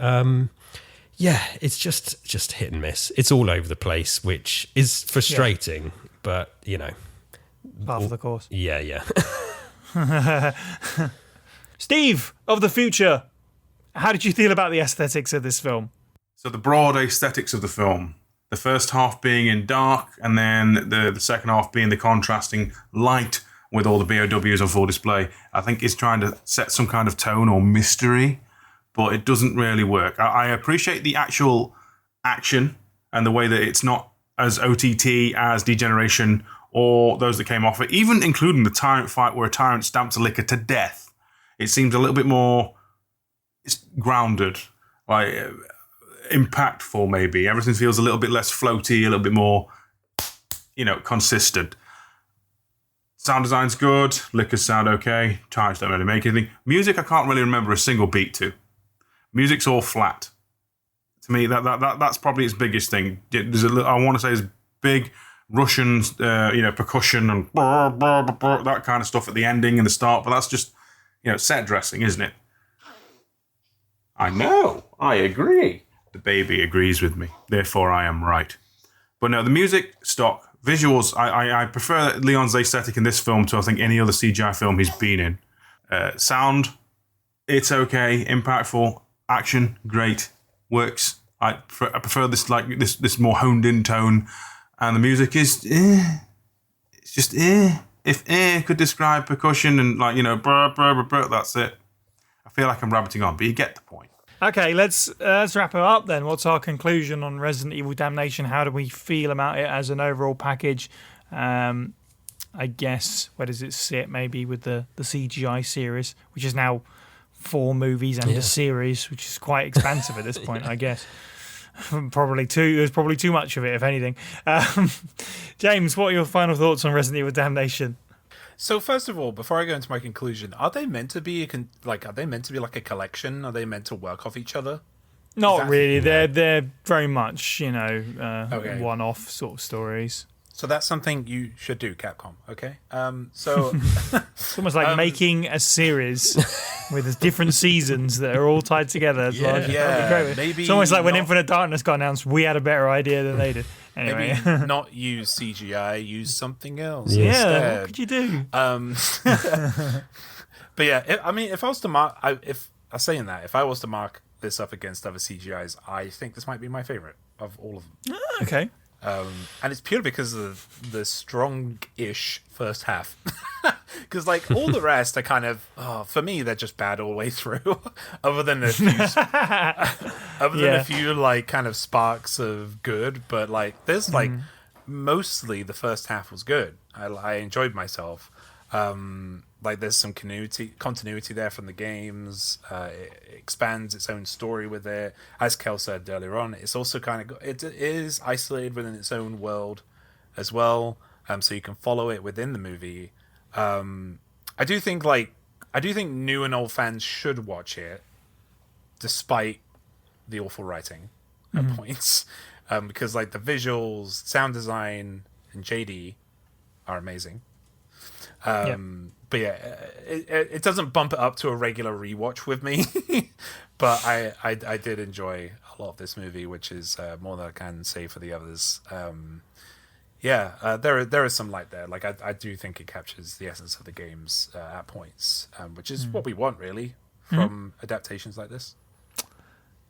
It's just hit and miss. It's all over the place, which is frustrating, but Part of the course. Yeah. Steve of the future, how did you feel about the aesthetics of this film? So the broad aesthetics of the film, the first half being in dark, and then the second half being the contrasting light with all the BOWs on full display, I think is trying to set some kind of tone or mystery, but it doesn't really work. I appreciate the actual action and the way that it's not as OTT as Degeneration or those that came off it, even including the Tyrant fight where a Tyrant stamps a licker to death. It seems a little bit more grounded, like impactful maybe. Everything feels a little bit less floaty, a little bit more, consistent. Sound design's good, lickers sound okay, Tyrants don't really make anything. Music, I can't really remember a single beat to. Music's all flat. To me, that's probably its biggest thing. I want to say there's big Russian, percussion and that kind of stuff at the ending and the start, but that's just, set dressing, isn't it? I know, I agree. The baby agrees with me, therefore I am right. But no, the music, stock. Visuals, I prefer Leon's aesthetic in this film to, I think, any other CGI film he's been in. Sound, it's okay, impactful. Action, great, works. I prefer this more honed in tone, and the music is it's just If could describe percussion and that's it. I feel like I'm rabbiting on, but you get the point. Okay, let's wrap it up then. What's our conclusion on Resident Evil Damnation? How do we feel about it as an overall package? I guess, where does it sit maybe with the CGI series, which is now 4 movies and a series, which is quite expansive at this point, I guess. Probably too. There's probably too much of it, if anything. James, what are your final thoughts on Resident Evil Damnation? So first of all, before I go into my conclusion, are they meant to be like a collection? Are they meant to work off each other? Not really. They're very much one-off sort of stories. So that's something you should do, Capcom. Okay. So it's almost like making a series with different seasons that are all tied together. Maybe it's almost like when Infinite Darkness got announced, we had a better idea than they did. Anyway. Maybe not use CGI, use something else. Yeah, what could you do? But yeah, if I was to mark, if I was to mark this up against other CGIs, I think this might be my favorite of all of them. Okay. And it's purely because of the strong-ish first half. Because all the rest are kind of, for me, they're just bad all the way through. Other than a few, kind of sparks of good. But there's mostly the first half was good. I enjoyed myself. There's some continuity there from the games. It expands its own story with it. As Kel said earlier on, it's also it is isolated within its own world. as well, so you can follow it within the movie. I do think new and old fans should watch it, despite the awful writing at points, because like the visuals, sound design, and JD are amazing. But yeah, it doesn't bump it up to a regular rewatch with me, but I did enjoy a lot of this movie, which is more than I can say for the others. There is some light there. Like I do think it captures the essence of the games at points, which is what we want really from adaptations like this.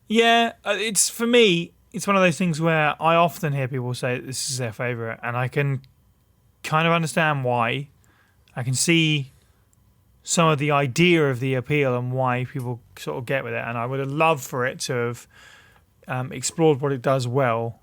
Yeah, it's for me. It's one of those things where I often hear people say that this is their favorite, and I can kind of understand why. I can see some of the idea of the appeal and why people sort of get with it, and I would have loved for it to have explored what it does well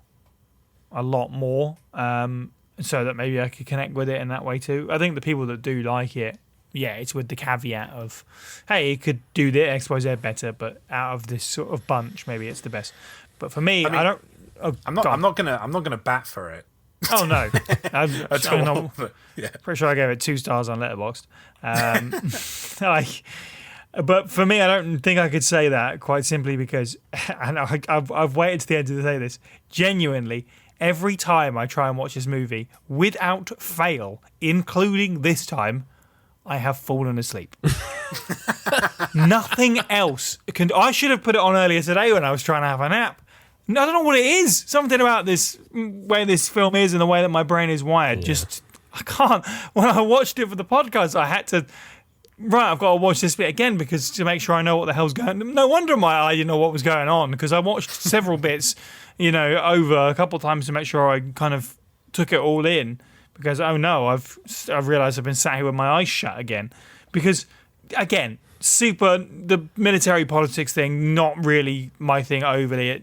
a lot more, so that maybe I could connect with it in that way too. I think the people that do like it, yeah, it's with the caveat of, hey, it could do the X, Y, Z better, but out of this sort of bunch, maybe it's the best. But for me, I don't. Oh, I'm not gonna bat for it. Oh no, Yeah. Pretty sure I gave it 2 stars on Letterboxd. But for me, I don't think I could say that, quite simply because, and I've waited to the end to say this, genuinely, every time I try and watch this movie, without fail, including this time, I have fallen asleep. Nothing else I should have put it on earlier today when I was trying to have a nap. I don't know what it is. Something about this way this film is and the way that my brain is wired. Yeah. Just, I can't. When I watched it for the podcast, I had to, I've got to watch this bit again because to make sure I know what the hell's going on. No wonder I didn't know what was going on, because I watched several bits, over a couple of times to make sure I kind of took it all in. Because, oh no, I've realised I've been sat here with my eyes shut again. Because, again, the military politics thing, not really my thing overly.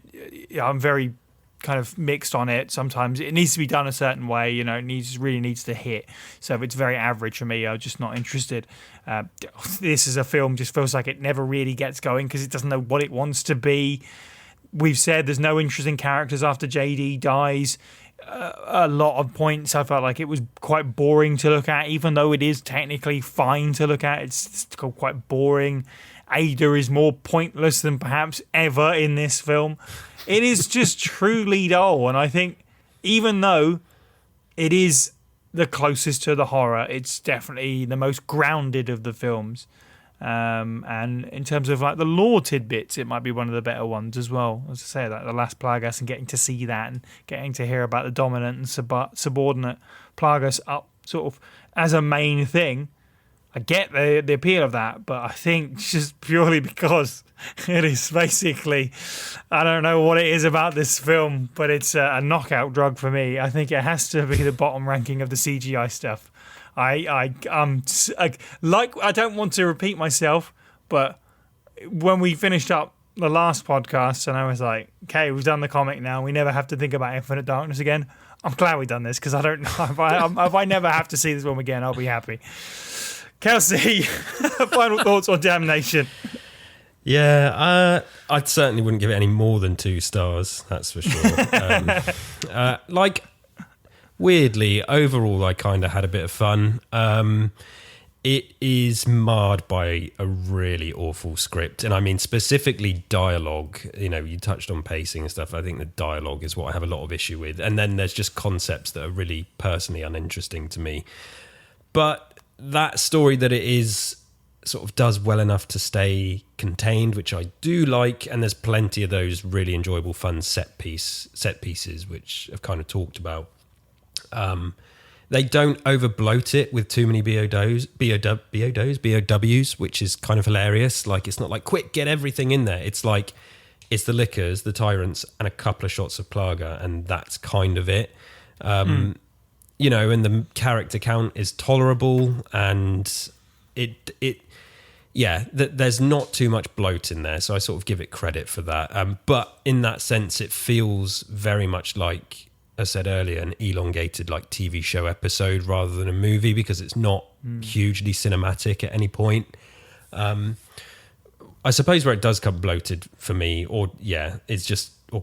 I'm very kind of mixed on it. Sometimes it needs to be done a certain way, it really needs to hit. So if it's very average for me, I'm just not interested. This is a film just feels like it never really gets going because it doesn't know what it wants to be. We've said there's no interesting characters after JD dies. A lot of points I felt like it was quite boring to look at, even though it is technically fine to look at. It's still quite boring. Ada is more pointless than perhaps ever in this film. It is just truly dull, and I think even though it is the closest to the horror, it's definitely the most grounded of the films. And in terms of like the lore tidbits, it might be one of the better ones as well. As I say, like the last Plagas and getting to see that and getting to hear about the dominant and subordinate Plagas up sort of as a main thing. I get the appeal of that, but I think just purely because it is basically, I don't know what it is about this film, but it's a knockout drug for me. I think it has to be the bottom ranking of the CGI stuff. I don't want to repeat myself, but when we finished up the last podcast and I was like, okay, we've done the comic now, we never have to think about Infinite Darkness again. I'm glad we've done this because I don't know if I never have to see this film again, I'll be happy. Kelsey, final thoughts on Damnation? Yeah, I certainly wouldn't give it any more than 2 stars, that's for sure. Weirdly, overall, I kind of had a bit of fun. It is marred by a really awful script. And I mean, specifically dialogue. You touched on pacing and stuff. I think the dialogue is what I have a lot of issue with. And then there's just concepts that are really personally uninteresting to me. But that story that it is sort of does well enough to stay contained, which I do like. And there's plenty of those really enjoyable, fun set pieces, which I've kind of talked about. They don't over bloat it with too many BOWs, which is kind of hilarious. Like, it's not like, quick, get everything in there. It's like, it's the lickers, the tyrants, and a couple of shots of Plaga, and that's kind of it. And the character count is tolerable, and there's not too much bloat in there, so I sort of give it credit for that. But in that sense, it feels very much like, I said earlier, an elongated like TV show episode rather than a movie, because it's not hugely cinematic at any point. I suppose where it does come bloated for me, or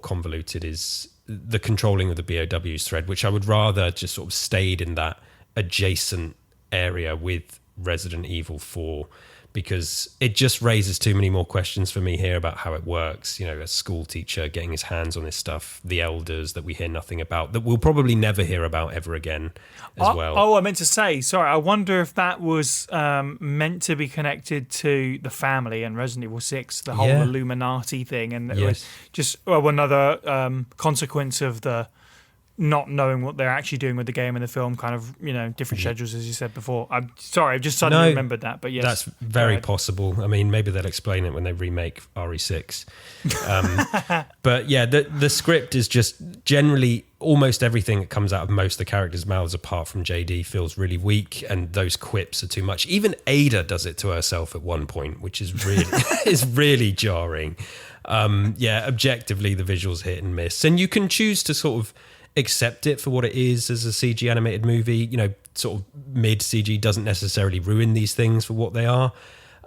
convoluted, is the controlling of the BOWs thread, which I would rather just sort of stayed in that adjacent area with Resident Evil 4, because it just raises too many more questions for me here about how it works. You know, a school teacher getting his hands on this stuff, the elders that we hear nothing about, that we'll probably never hear about ever again as well. Oh, I meant to say, sorry, I wonder if that was meant to be connected to the family and Resident Evil 6, the whole Illuminati thing, and it was just another consequence of the not knowing what they're actually doing with the game and the film, kind of, you know, different schedules, as you said before. I'm sorry, I've just suddenly remembered that, but yes. That's very possible. I mean, maybe they'll explain it when they remake RE6. But yeah, the script is just generally almost everything that comes out of most of the characters' mouths, apart from JD, feels really weak, and those quips are too much. Even Ada does it to herself at one point, which is really is really jarring. Objectively, the visuals hit and miss, and you can choose to sort of accept it for what it is as a CG animated movie. You know, sort of mid CG doesn't necessarily ruin these things for what they are.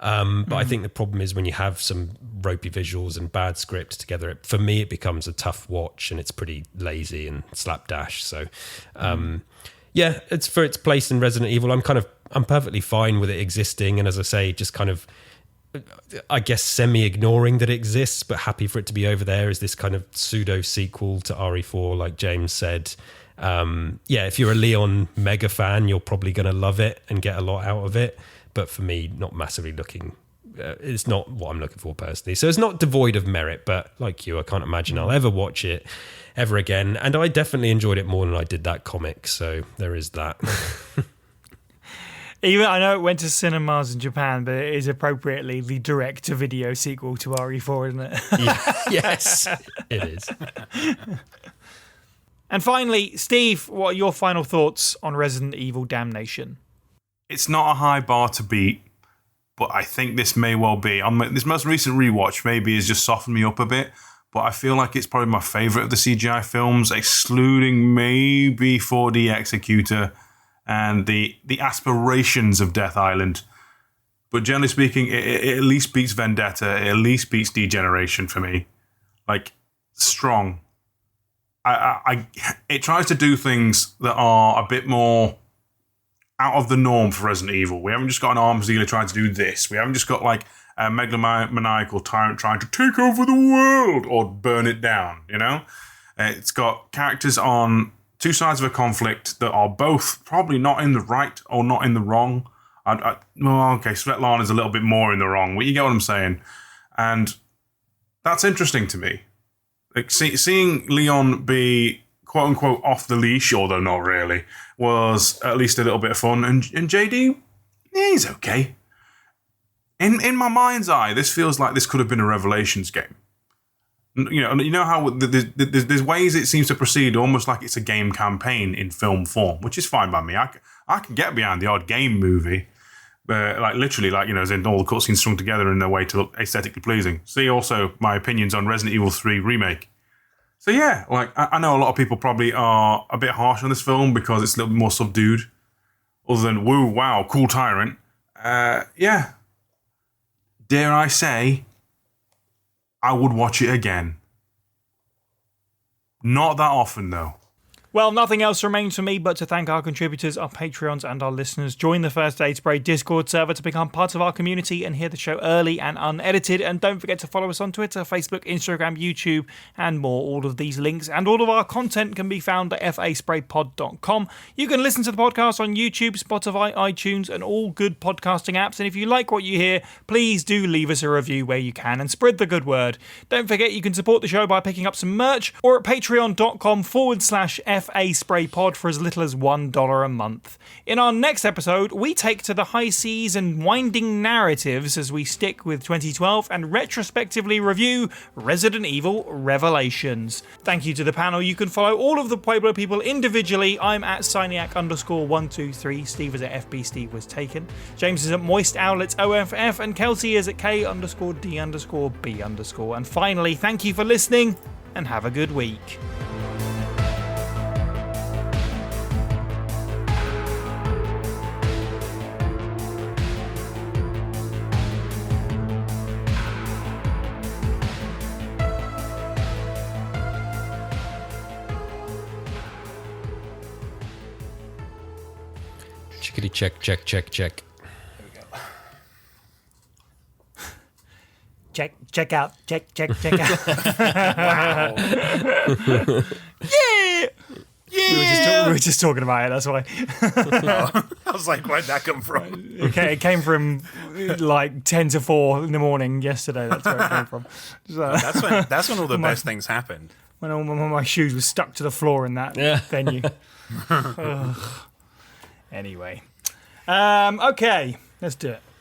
But I think the problem is when you have some ropey visuals and bad script together, for me, it becomes a tough watch, and it's pretty lazy and slapdash. So, it's for its place in Resident Evil. I'm perfectly fine with it existing. And as I say, just kind of, I guess, semi-ignoring that it exists, but happy for it to be over there as this kind of pseudo-sequel to RE4, like James said. If you're a Leon mega fan, you're probably going to love it and get a lot out of it. But for me, not massively looking... it's not what I'm looking for personally. So it's not devoid of merit, but like you, I can't imagine I'll ever watch it ever again. And I definitely enjoyed it more than I did that comic, so there is that. Even I know it went to cinemas in Japan, but it is appropriately the direct-to-video sequel to RE4, isn't it? Yes, it is. And finally, Steve, what are your final thoughts on Resident Evil Damnation? It's not a high bar to beat, but I think this may well be. This most recent rewatch maybe has just softened me up a bit, but I feel like it's probably my favourite of the CGI films, excluding maybe 4D Executor and the aspirations of Death Island. But generally speaking, it at least beats Vendetta. It at least beats Degeneration for me. Like, strong. It tries to do things that are a bit more out of the norm for Resident Evil. We haven't just got an arms dealer trying to do this. We haven't just got like a megalomaniacal tyrant trying to take over the world or burn it down, you know? It's got characters on two sides of a conflict that are both probably not in the right or not in the wrong. Svetlana's a little bit more in the wrong. You get what I'm saying? And that's interesting to me. Like seeing Leon be quote unquote off the leash, although not really, was at least a little bit of fun. And JD, he's okay. In my mind's eye, this feels like this could have been a Revelations game. You know how there's ways it seems to proceed almost like it's a game campaign in film form, which is fine by me. I can get behind the odd game movie, like literally, like, you know, as in all the cutscenes strung together in a way to look aesthetically pleasing. See also my opinions on Resident Evil 3 Remake. So yeah, like I know a lot of people probably are a bit harsh on this film because it's a little bit more subdued, other than woo, wow, cool tyrant. Yeah, dare I say, I would watch it again. Not that often, though. Well, nothing else remains for me but to thank our contributors, our Patreons, and our listeners. Join the First Aid Spray Discord server to become part of our community and hear the show early and unedited. And don't forget to follow us on Twitter, Facebook, Instagram, YouTube, and more. All of these links and all of our content can be found at faspraypod.com. You can listen to the podcast on YouTube, Spotify, iTunes, and all good podcasting apps. And if you like what you hear, please do leave us a review where you can and spread the good word. Don't forget you can support the show by picking up some merch or at patreon.com/FA Spray Pod for as little as $1 a month. In our next episode, we take to the high seas and winding narratives as we stick with 2012 and retrospectively review Resident Evil Revelations. Thank you to the panel. You can follow all of the Pueblo people individually. I'm at Cyniac_123. Steve is at FB Steve Was Taken. James is at Moist Owlets OFF, and Kelsey is at K_D_B_. And finally, thank you for listening and have a good week. Checkity check, check, check, check. Check out. Check out. Wow. Yeah. We were just talking about it. That's why. I was like, where'd that come from? It came from like 10 to 4 in the morning yesterday. That's where it came from. So, That's when all the best things happened. when all my shoes were stuck to the floor in that venue. Ugh. Anyway. Okay, let's do it.